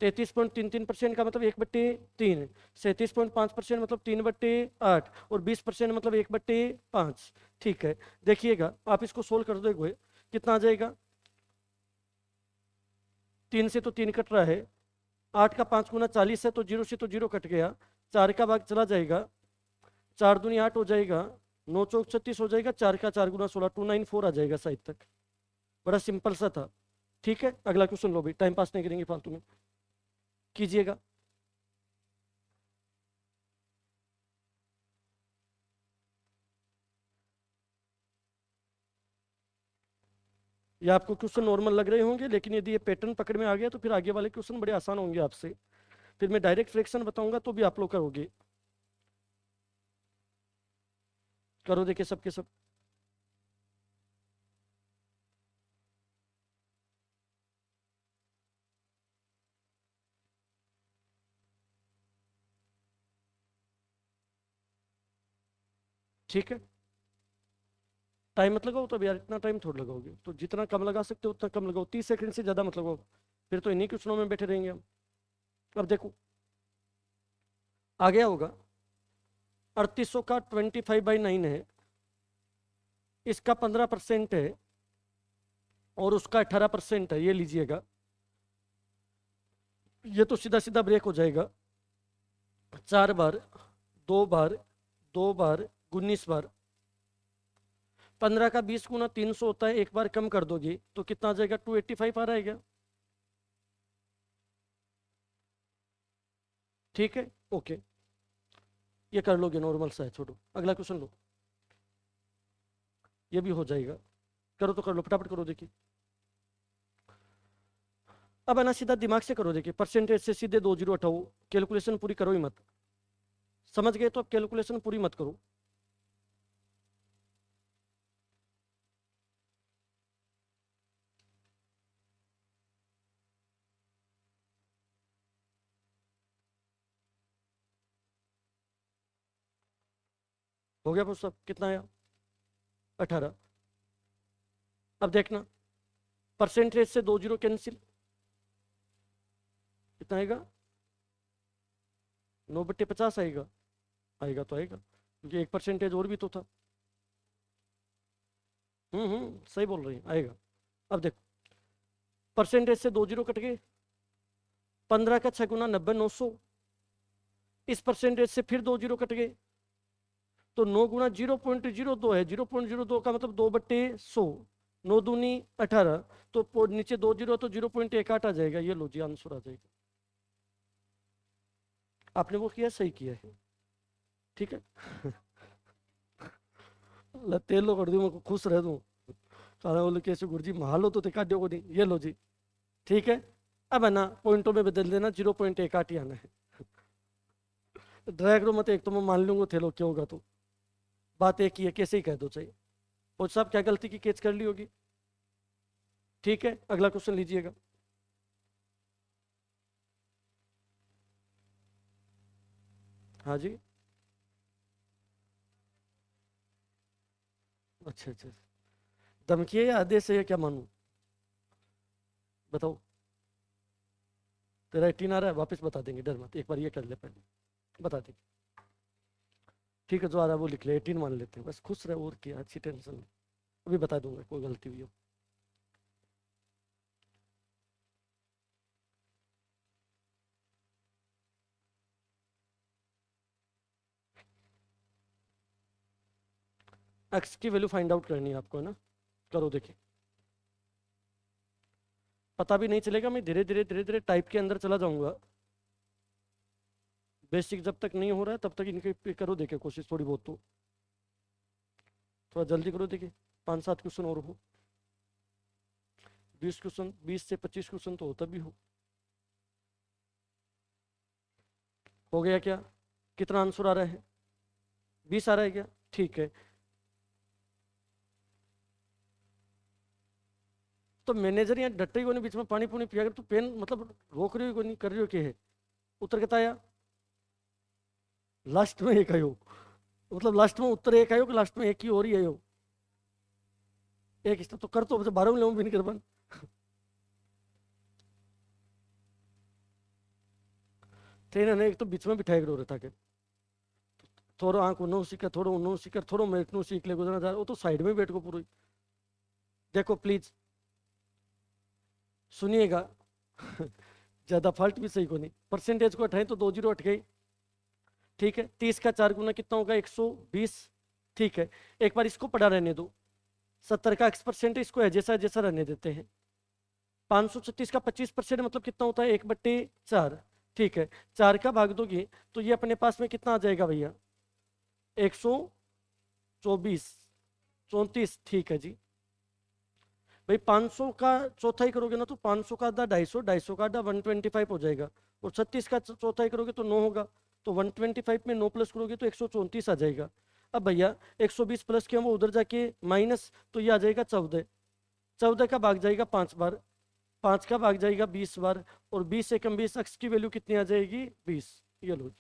A: 33.33% का मतलब 1/3, 37.5% मतलब 3/8, और 20% मतलब 1/5। ठीक है, देखिएगा आप इसको सोल्व कर दोगे कितना आ जाएगा। 3 से तो 3 कट रहा है, 8 का 5 गुना 40 है, तो 0 से तो 0 कट गया, 4 का भाग चला जाएगा, 4 दूनी 8 हो जाएगा, 9 चौक 36 हो जाएगा, 4 का 4 गुना 16, 294 आ जाएगा साइड तक। बड़ा सिंपल सा था। ठीक है, अगला क्वेश्चन लो भाई, टाइम पास नहीं करेंगे फालतू में, कीजिएगा। ये आपको क्वेश्चन नॉर्मल लग रहे होंगे, लेकिन यदि ये पैटर्न पकड़ में आ गया तो फिर आगे वाले क्वेश्चन बड़े आसान होंगे आपसे। फिर मैं डायरेक्ट फ्रैक्शन बताऊंगा तो भी आप लोग करोगे। करो देखिए सबके सब। ठीक है, टाइम मत लगाओ, तो अब यार इतना टाइम थोड़ा लगाओगे, तो जितना कम लगा सकते हो उतना कम लगाओ, 30 सेकंड से ज़्यादा मत लगाओ, फिर तो इन्हीं क्वेश्चनों में बैठे रहेंगे हम। अब देखो आ गया होगा। 3800 का 25/9 है, इसका 15% है, और उसका 18% है, ये लीजिएगा। ये तो सीधा सीधा ब्रेक हो जाएगा, 4 बार, 2 बार, 2 बार, 19 बार। 15 का 20 गुना 300 होता है, एक बार कम कर दोगे तो कितना आ जाएगा 285 आ रहा है क्या? ठीक है, ओके, ये कर लोगे, नॉर्मल सा है, छोड़ो। अगला क्वेश्चन लो, ये भी हो जाएगा। करो तो कर लो, फटाफट करो देखिए। अब है ना, सीधा दिमाग से करो देखिए, परसेंटेज से सीधे 2 जीरो हटाओ, कैलकुलेशन पूरी करो ही मत। समझ गए तो अब कैलकुलेशन पूरी मत करो। हो गया वो सब, कितना आया 18। अब देखना, परसेंटेज से 2 जीरो कैंसिल, कितना आएगा 9/50 आएगा। आएगा तो आएगा, क्योंकि 1% और भी तो था। सही बोल रही है, आएगा। अब देखो, परसेंटेज से 2 जीरो कट गए, 15 का 6 गुना 90, 900। इस परसेंटेज से फिर 2 जीरो कट गए, तो 9 गुना 0.02 है, 0.02 का मतलब 2/100, 9 दूनी 18, तो नीचे 2 जीरो तो 0.18 आ जाएगा। ये लो जी आंसर आ जाएगा। आपने वो किया, सही किया है, ठीक है। तेल लो कर दूं मैं खुश रह दूं। सारा बोले कैसे गुरुजी महालो तो दिखा दो नहीं, ये लो जी, ठीक है। अब है ना पॉइंटों में बदल देना, 0.18 ही आना है। ड्रैग लो मत, एक तो मैं मान लूंगा थे लो क्या होगा, तो बात एक ही है, कैसे ही कह दो चाहिए। कोच साहब क्या गलती की कैच कर ली होगी, ठीक है। अगला क्वेश्चन लीजिएगा। हाँ जी, अच्छा अच्छा। धमकी है या आदेश है या क्या मानूं, बताओ। तेरा 18 आ रहा है, वापस बता देंगे, डर मत, एक बार ये कर ले पहले, बता देंगे। ठीक है, जो आ रहा है वो लिख ले, 18 मान लेते हैं, बस खुश रहे, और क्या, अच्छी टेंशन नहीं। अभी बता दूंगा कोई गलती हुई हो। एक्स की वैल्यू फाइंड आउट करनी है आपको, है ना। करो देखिए, पता भी नहीं चलेगा, मैं धीरे धीरे धीरे धीरे टाइप के अंदर चला जाऊंगा। बेसिक जब तक नहीं हो रहा है तब तक इनके पे करो देखिए कोशिश थोड़ी बहुत, तो थोड़ा जल्दी करो देखिए, 5-7 क्वेश्चन और हो। 20 क्वेश्चन, 20 से 25 क्वेश्चन तो होता भी हो गया क्या, कितना आंसर आ रहा है, 20 आ रहा है क्या, ठीक है। तो मैनेजर यहाँ डटे को नहीं, बीच में पानी पुनी पिया कर, तो पेन मतलब रोक रही हो को नहीं, कर रही हो क्या है, उत्तर कहता है लास्ट में एक आयो, मतलब लास्ट में उत्तर एक आयो कि लास्ट में एक ही और ही आयो, एक तो कर, तो 12 में भी नहीं कर पान। ट्रेन है एक तो बीच में बिठाए करो रहता के, थोड़ा आंख उन्हों सीख, थोड़ा उन्हों सीख, थोड़ा मेरे को सीख ले गुजरना जा, वो तो साइड में बैठ को पूरी। देखो प्लीज सुनिएगा। ज्यादा फाल्ट भी सही को नहीं, परसेंटेज को हटाएं तो 2 जीरो हट गई, ठीक है। 30 का 4 गुना कितना होगा, 120, ठीक है। एक बार इसको पढ़ा रहने दो, 70 का x% इसको है जैसा जैसा रहने देते हैं। 536 का 25% मतलब कितना होता है, 1/4, ठीक है। 4 का भाग दोगे तो ये अपने पास में कितना आ जाएगा भैया, 124, 34, ठीक है जी। भाई 500 का चौथाई करोगे ना तो 500 का आधा 250, 250 का आधा 125 हो जाएगा, और 36 का चौथाई करोगे तो 9 होगा, तो 125 में 9 प्लस करोगे तो 134 आ जाएगा। अब भैया 120 प्लस के हम वो उधर जाके माइनस, तो ये आ जाएगा 14, 14 का भाग जाएगा 5 बार, 5 का भाग जाएगा 20 बार, और 20 से कम 20, एक्स की वैल्यू कितनी आ जाएगी, 20। ये लो जी।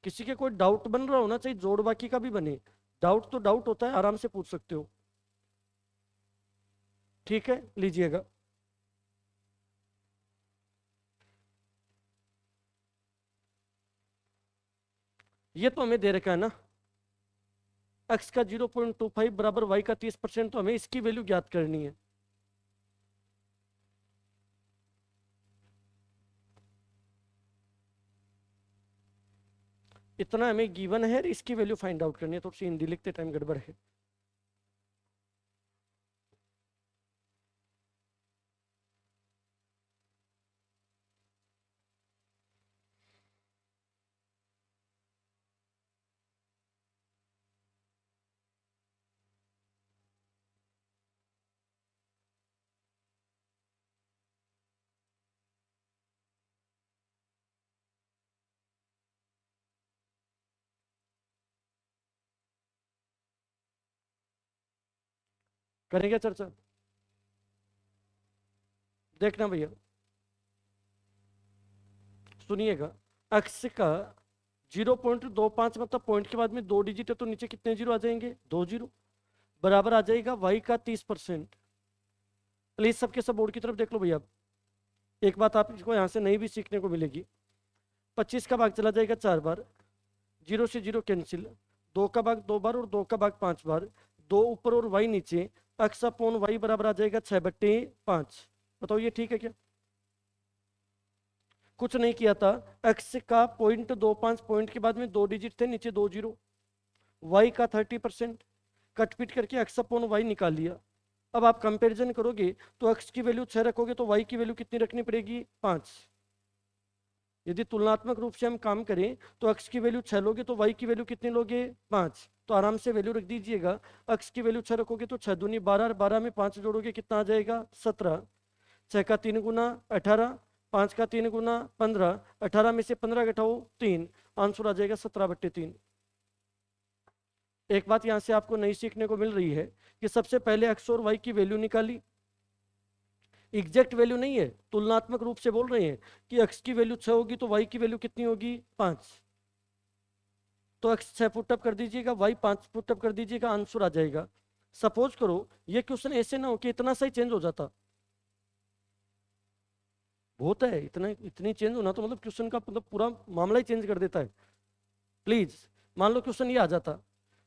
A: किसी के कोई डाउट बन रहा होना चाहिए, जोड़ बाकी का भी बने, डाउट तो डाउट होता है, आराम से पूछ सकते हो, ठीक है, लीजिएगा। ये तो हमें दे रखा है ना, एक्स का 0.25 बराबर वाई का 30%, तो हमें इसकी वैल्यू ज्ञात करनी है। इतना हमें गिवन है, इसकी वैल्यू फाइंड आउट करनी है, थोड़ी सी हिंदी लिखते टाइम गड़बड़ है। करेंगे चर्चा, देखना भैया, सुनिएगा। एक्स का 0.25 मतलब पॉइंट के बाद में 2 डिजिट है, तो नीचे कितने जीरो आ जाएंगे, 2 जीरो, बराबर आ जाएगा वाई का 30%। प्लीज सबके सब बोर्ड की तरफ देख लो भैया। एक बात आप इसको यहाँ से नहीं भी सीखने को मिलेगी, 25 का भाग चला जाएगा 4 बार, 0 से 0 कैंसिल, 2 का भाग 2 बार और 2 का भाग 5 बार, 2 ऊपर और वाई नीचे, एक्स अपॉन वाई बराबर आ जाएगा 6/5। बताओ ये ठीक है क्या, कुछ नहीं किया था। एक्स का 0.25 पॉइंट के बाद में 2 डिजिट थे, नीचे 2 जीरो, वाई का 30%, कट पिट करके एक्स अपॉन वाई निकाल लिया। अब आप कंपैरिजन करोगे तो एक्स की वैल्यू 6 रखोगे तो वाई की वैल्यू कितनी रखनी पड़ेगी, 5। यदि तुलनात्मक रूप से हम काम करें तो एक्स की वैल्यू 6 लोगे तो वाई की वैल्यू कितनी लोगे, 5। तो आराम से वैल्यू रख दीजिएगा। एक्स की वैल्यू 6 रखोगे तो 6 दूनी 12, 12 में 5 जोड़ोगे कितना आ जाएगा, 17। 6 का 3 गुना 18, 5 का 3 गुना 15, 18 में से 15 घटाओ 3, आंसर आ जाएगा 17/3। एक बात यहां से आपको नई सीखने को मिल रही है कि सबसे पहले एक्स और वाई की वैल्यू निकाली, एग्जैक्ट वैल्यू नहीं है, तुलनात्मक रूप से बोल रहे हैं कि एक्स की वैल्यू 6 होगी तो वाई की वैल्यू कितनी होगी, 5। तो एक्स 6 पुटअप कर दीजिएगा, वाई 5 पुटअप कर दीजिएगा, आंसर आ जाएगा। सपोज करो ये क्वेश्चन ऐसे ना हो कि इतना सा ही चेंज हो जाता, होता है इतना, इतनी चेंज होना तो मतलब क्वेश्चन का मतलब पूरा मामला ही चेंज कर देता है। प्लीज मान लो क्वेश्चन ये आ जाता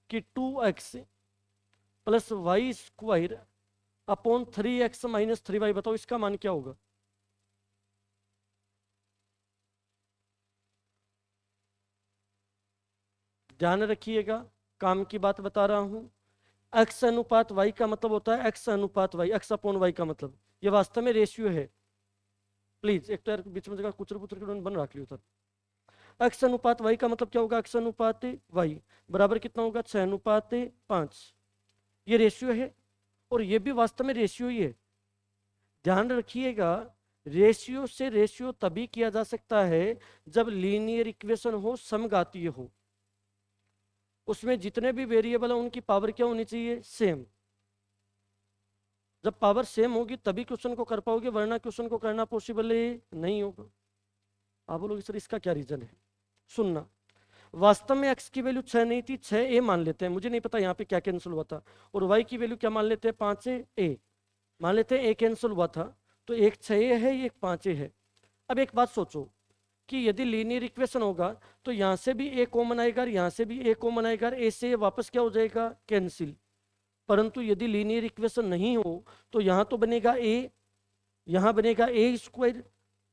A: कि 2x plus Y square upon 3x minus 3y, बताओ इसका मान क्या होगा। ध्यान रखिएगा, काम की बात बता रहा हूं। x अनुपात y का मतलब होता है x अनुपात y, x अपॉन y का मतलब ये वास्तव में रेशियो है। प्लीज एक तो यार बीच में जगह कुचर पुचर के बन रख लियो सर। x अनुपात y का मतलब क्या होगा, x अनुपात y बराबर कितना होगा, 6 अनुपात 5। ये रेशियो है और ये भी वास्तव में रेशियो ही है। ध्यान रखिएगा, रेशियो से रेशियो तभी किया जा सकता है जब लीनियर इक्वेशन हो, समघातीय हो। उसमें जितने भी वेरिएबल हैं उनकी पावर क्या होनी चाहिए, सेम। जब पावर सेम होगी तभी क्वेश्चन को कर पाओगे, वरना क्वेश्चन को करना पॉसिबल नहीं होगा। आप बोलोगे सर इसका क्या रीजन है, सुनना। वास्तव में x की वैल्यू 6 नहीं थी, 6a मान लेते हैं, मुझे नहीं पता यहाँ पे क्या कैंसिल हुआ था। और y की वैल्यू क्या मान लेते हैं, 5a मान लेते हैं, a कैंसिल हुआ था। तो एक 6a है, एक 5a है। अब एक बात सोचो कि यदि लीनियर इक्वेशन होगा तो यहाँ से भी a कॉमन आएगा, यहाँ से भी a कॉमन आएगा, a से वापस क्या हो जाएगा, कैंसिल। परंतु यदि लीनियर इक्वेशन नहीं हो तो यहाँ तो बनेगा a, यहाँ बनेगा a स्क्वायर,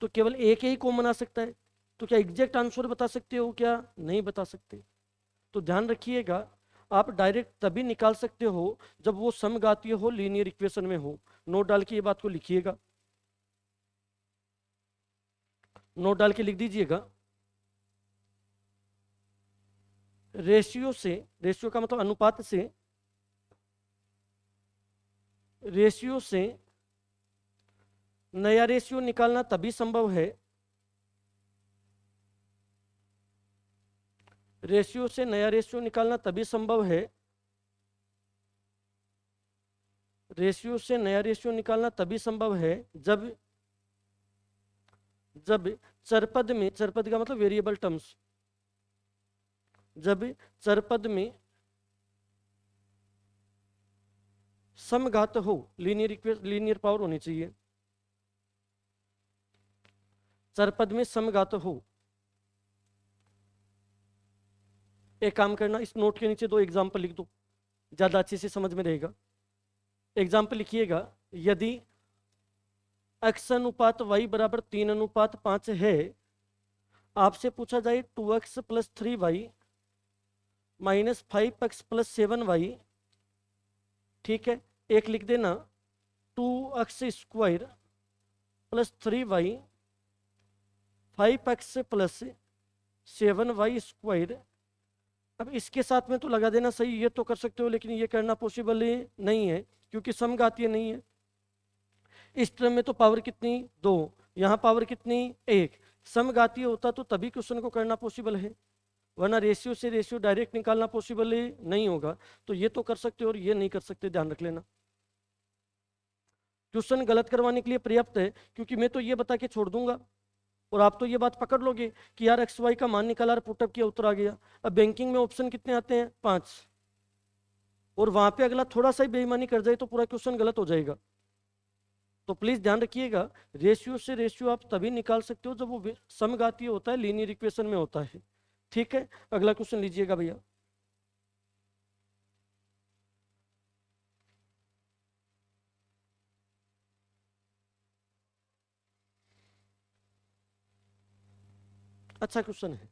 A: तो केवल एक ही कॉमन आ सकता है। तो क्या एग्जैक्ट आंसर बता सकते हो क्या, नहीं बता सकते। तो ध्यान रखिएगा, आप डायरेक्ट तभी निकाल सकते हो जब वो समघातीय हो, लीनियर इक्वेशन में हो। नोट डाल के ये बात को लिखिएगा, नोट डाल के लिख दीजिएगा। रेशियो से, रेशियो का मतलब अनुपात से, रेशियो से नया रेशियो निकालना तभी संभव है, रेशियो से नया रेशियो निकालना तभी संभव है, रेशियो से नया रेशियो निकालना तभी संभव है जब जब चरपद में, चरपद का मतलब वेरिएबल टर्म्स, जब चरपद में समघात हो, लीनियर पावर होनी चाहिए, चरपद में समघात हो। एक काम करना, इस नोट के नीचे 2 एग्जाम्पल लिख दो, ज्यादा अच्छे से समझ में रहेगा। एग्जाम्पल लिखिएगा, यदि x अनुपात y बराबर 3 अनुपात 5 है, आपसे पूछा जाए 2x plus 3y minus 5x plus 7y, ठीक है। एक लिख देना 2x square plus 3y 5x plus 7y square. अब इसके साथ में तो लगा देना सही, ये तो कर सकते हो, लेकिन ये करना पॉसिबल नहीं है क्योंकि समघातीय नहीं है। इस टर्म में तो पावर कितनी, 2, यहाँ पावर कितनी, 1। समघातीय होता तो तभी क्वेश्चन को करना पॉसिबल है, वरना रेशियो से रेशियो डायरेक्ट निकालना पॉसिबल नहीं होगा। तो ये तो कर सकते हो और ये नहीं कर सकते, ध्यान रख लेना। क्वेश्चन गलत करवाने के लिए पर्याप्त है, क्योंकि मैं तो ये बता के छोड़ दूंगा और आप तो ये बात पकड़ लोगे कि यार एक्स वाई का मान निकाला और पुटअप किया, उत्तर आ गया। अब बैंकिंग में ऑप्शन कितने आते हैं, 5, और वहां पे अगला थोड़ा सा ही बेईमानी कर जाए तो पूरा क्वेश्चन गलत हो जाएगा। तो प्लीज ध्यान रखिएगा, रेशियो से रेशियो आप तभी निकाल सकते हो जब वो समघातीय होता है, लीनियर इक्वेशन में होता है। ठीक है, अगला क्वेश्चन लीजिएगा भैया। अच्छा क्वेश्चन है।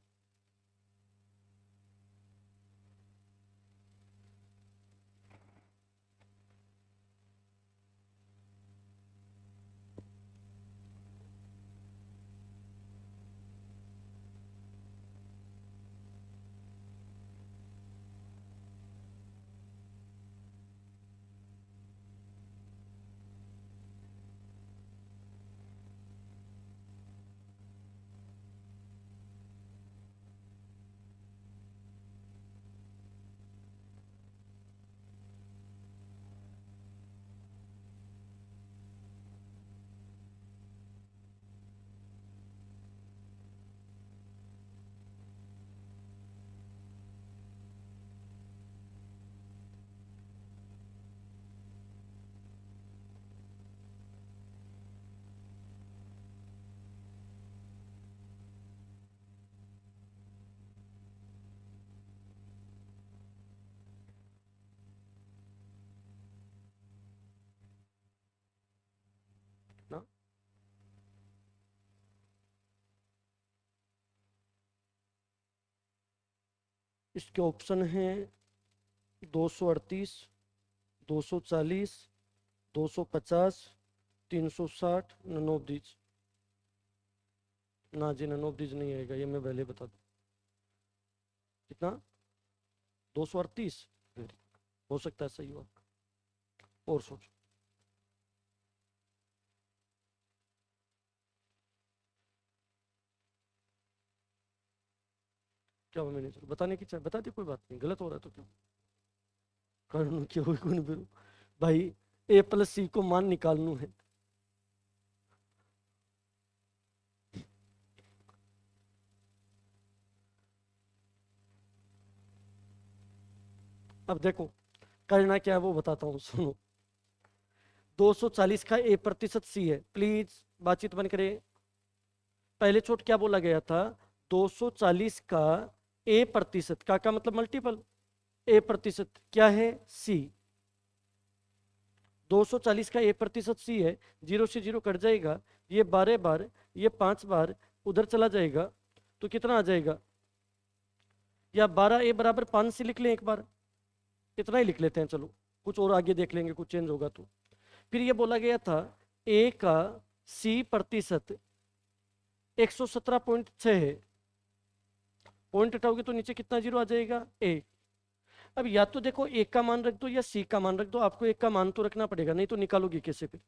A: इसके ऑप्शन हैं 238, 240, 250, 360, नन ऑफ दीज। ना जी, नन ऑफ दीज नहीं आएगा, ये मैं पहले बता दूं। कितना? 238। हो सकता है सही हो। और सोचो। क्या हुआ? मैंने बताने की चाहे बता दी, कोई बात नहीं, गलत हो रहा है तो क्यों कानून क्यों हुई कौन फिर भाई। ए प्लस सी को मान निकालनू है। अब देखो करना क्या है वो बताता हूँ, सुनो। 240 का ए प्रतिशत सी है, प्लीज बातचीत बंद करें। पहले छोट क्या बोला गया था? 240 का ए प्रतिशत का मतलब मल्टीपल, ए प्रतिशत क्या है? सी। 240 का ए प्रतिशत सी है, 0 से 0 कट जाएगा, ये 12 बार, ये 5 बार उधर चला जाएगा, तो कितना आ जाएगा? या 12 ए बराबर 5 से लिख लें एक बार, इतना ही लिख लेते हैं, चलो कुछ और आगे देख लेंगे, कुछ चेंज होगा तो। फिर ये बोला गया था ए का सी प्रतिशत 117.6 है, पॉइंट हटाओगे तो नीचे कितना जीरो आ जाएगा? ए। अब या तो देखो एक का मान रख दो या सी का मान रख दो, आपको एक का मान तो रखना पड़ेगा, नहीं तो निकालोगे कैसे फिर?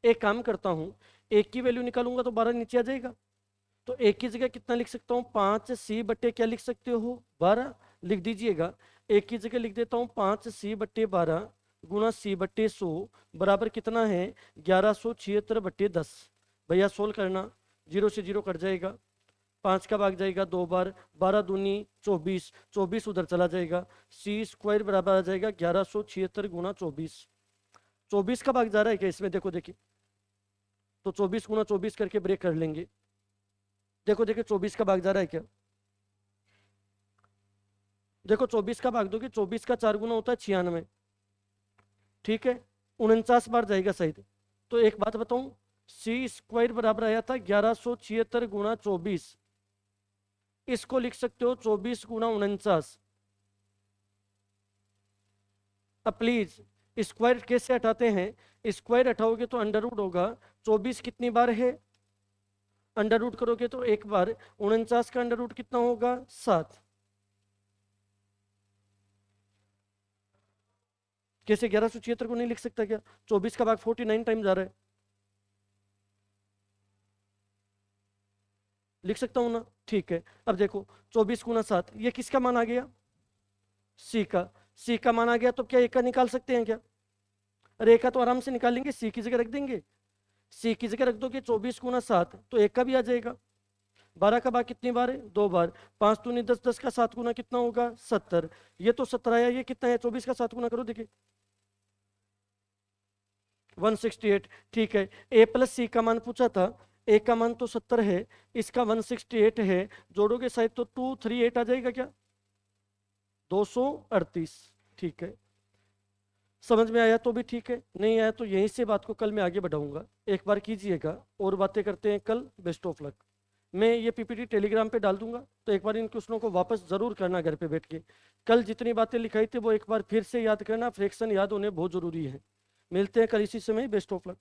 A: एक काम करता हूं, एक की वैल्यू निकालूंगा तो 12 नीचे आ जाएगा, तो एक की जगह कितना लिख सकता हूँ? 5 सी बट्टे क्या लिख सकते हो? 12 लिख दीजिएगा। एक की जगह लिख देता हूँ 5 सी बट्टे 12 गुना सी बट्टे 100 बराबर कितना है? 1176 बट्टे 10। भैया सोल्व करना, 0 से 0 कट जाएगा, 5 का भाग जाएगा 2 बार, 12 दूनी 24, 24 उधर चला जाएगा, सी स्क्वायर बराबर आ जाएगा 1176 गुना 24। 24 का भाग जा रहा है क्या इसमें? देखो देखिए, तो 24 गुना 24 करके ब्रेक कर लेंगे। देखो देखिए 24 का भाग जा रहा है क्या? देखो 24 का भाग दोगे, 24 का 4 गुना होता है 96, ठीक है, 49 बार जाएगा शायद। तो एक बात बताऊं, सी स्क्वायर बराबर आया था 1176 गुना 24, इसको लिख सकते हो 24 गुना 49। अब प्लीज स्क्वायर कैसे हटाते हैं? स्क्वायर हटाओगे तो अंडर रूट होगा, 24 कितनी बार है? अंडर रूट करोगे तो एक बार, 49 का अंडर रूट कितना होगा? 7। कैसे 1176 को नहीं लिख सकता क्या? 24 का भाग 49 टाइम जा रहा है, लिख सकता हूं ना? ठीक है, अब देखो 24 गुना 7, ये किसका मान आ गया? सी का। सी का मान आ गया तो क्या एक का निकाल सकते हैं क्या? अरे एक का तो आराम से निकालेंगे, सी की जगह रख देंगे, सी की जगह रख दोगे 24 गुना 7 तो एक का भी आ जाएगा। 12 का भाग कितनी बार है? 2 बार, 5 दूनी 10, 10 का 7 गुना कितना होगा? 70। ये तो 70 आया, ये कितना है? 24 का 7 गुना करो देखिए, 168। ठीक है, ए प्लस सी का मान पूछा था, ए का मान तो 70 है, इसका 168 है, जोड़ोगे शायद तो 238 आ जाएगा क्या? 238। ठीक है, समझ में आया तो भी ठीक है, नहीं आया तो यहीं से बात को कल मैं आगे बढ़ाऊंगा, एक बार कीजिएगा और बातें करते हैं कल। Best of luck. मैं ये पीपीटी टेलीग्राम पे डाल दूंगा, तो एक बार इन क्वेश्चनों को वापस जरूर करना घर पे बैठ के। कल जितनी बातें लिखाई थी वो एक बार फिर से याद करना, फ्रैक्शन याद होने बहुत जरूरी है। मिलते हैं कल इसी समय। Best of luck.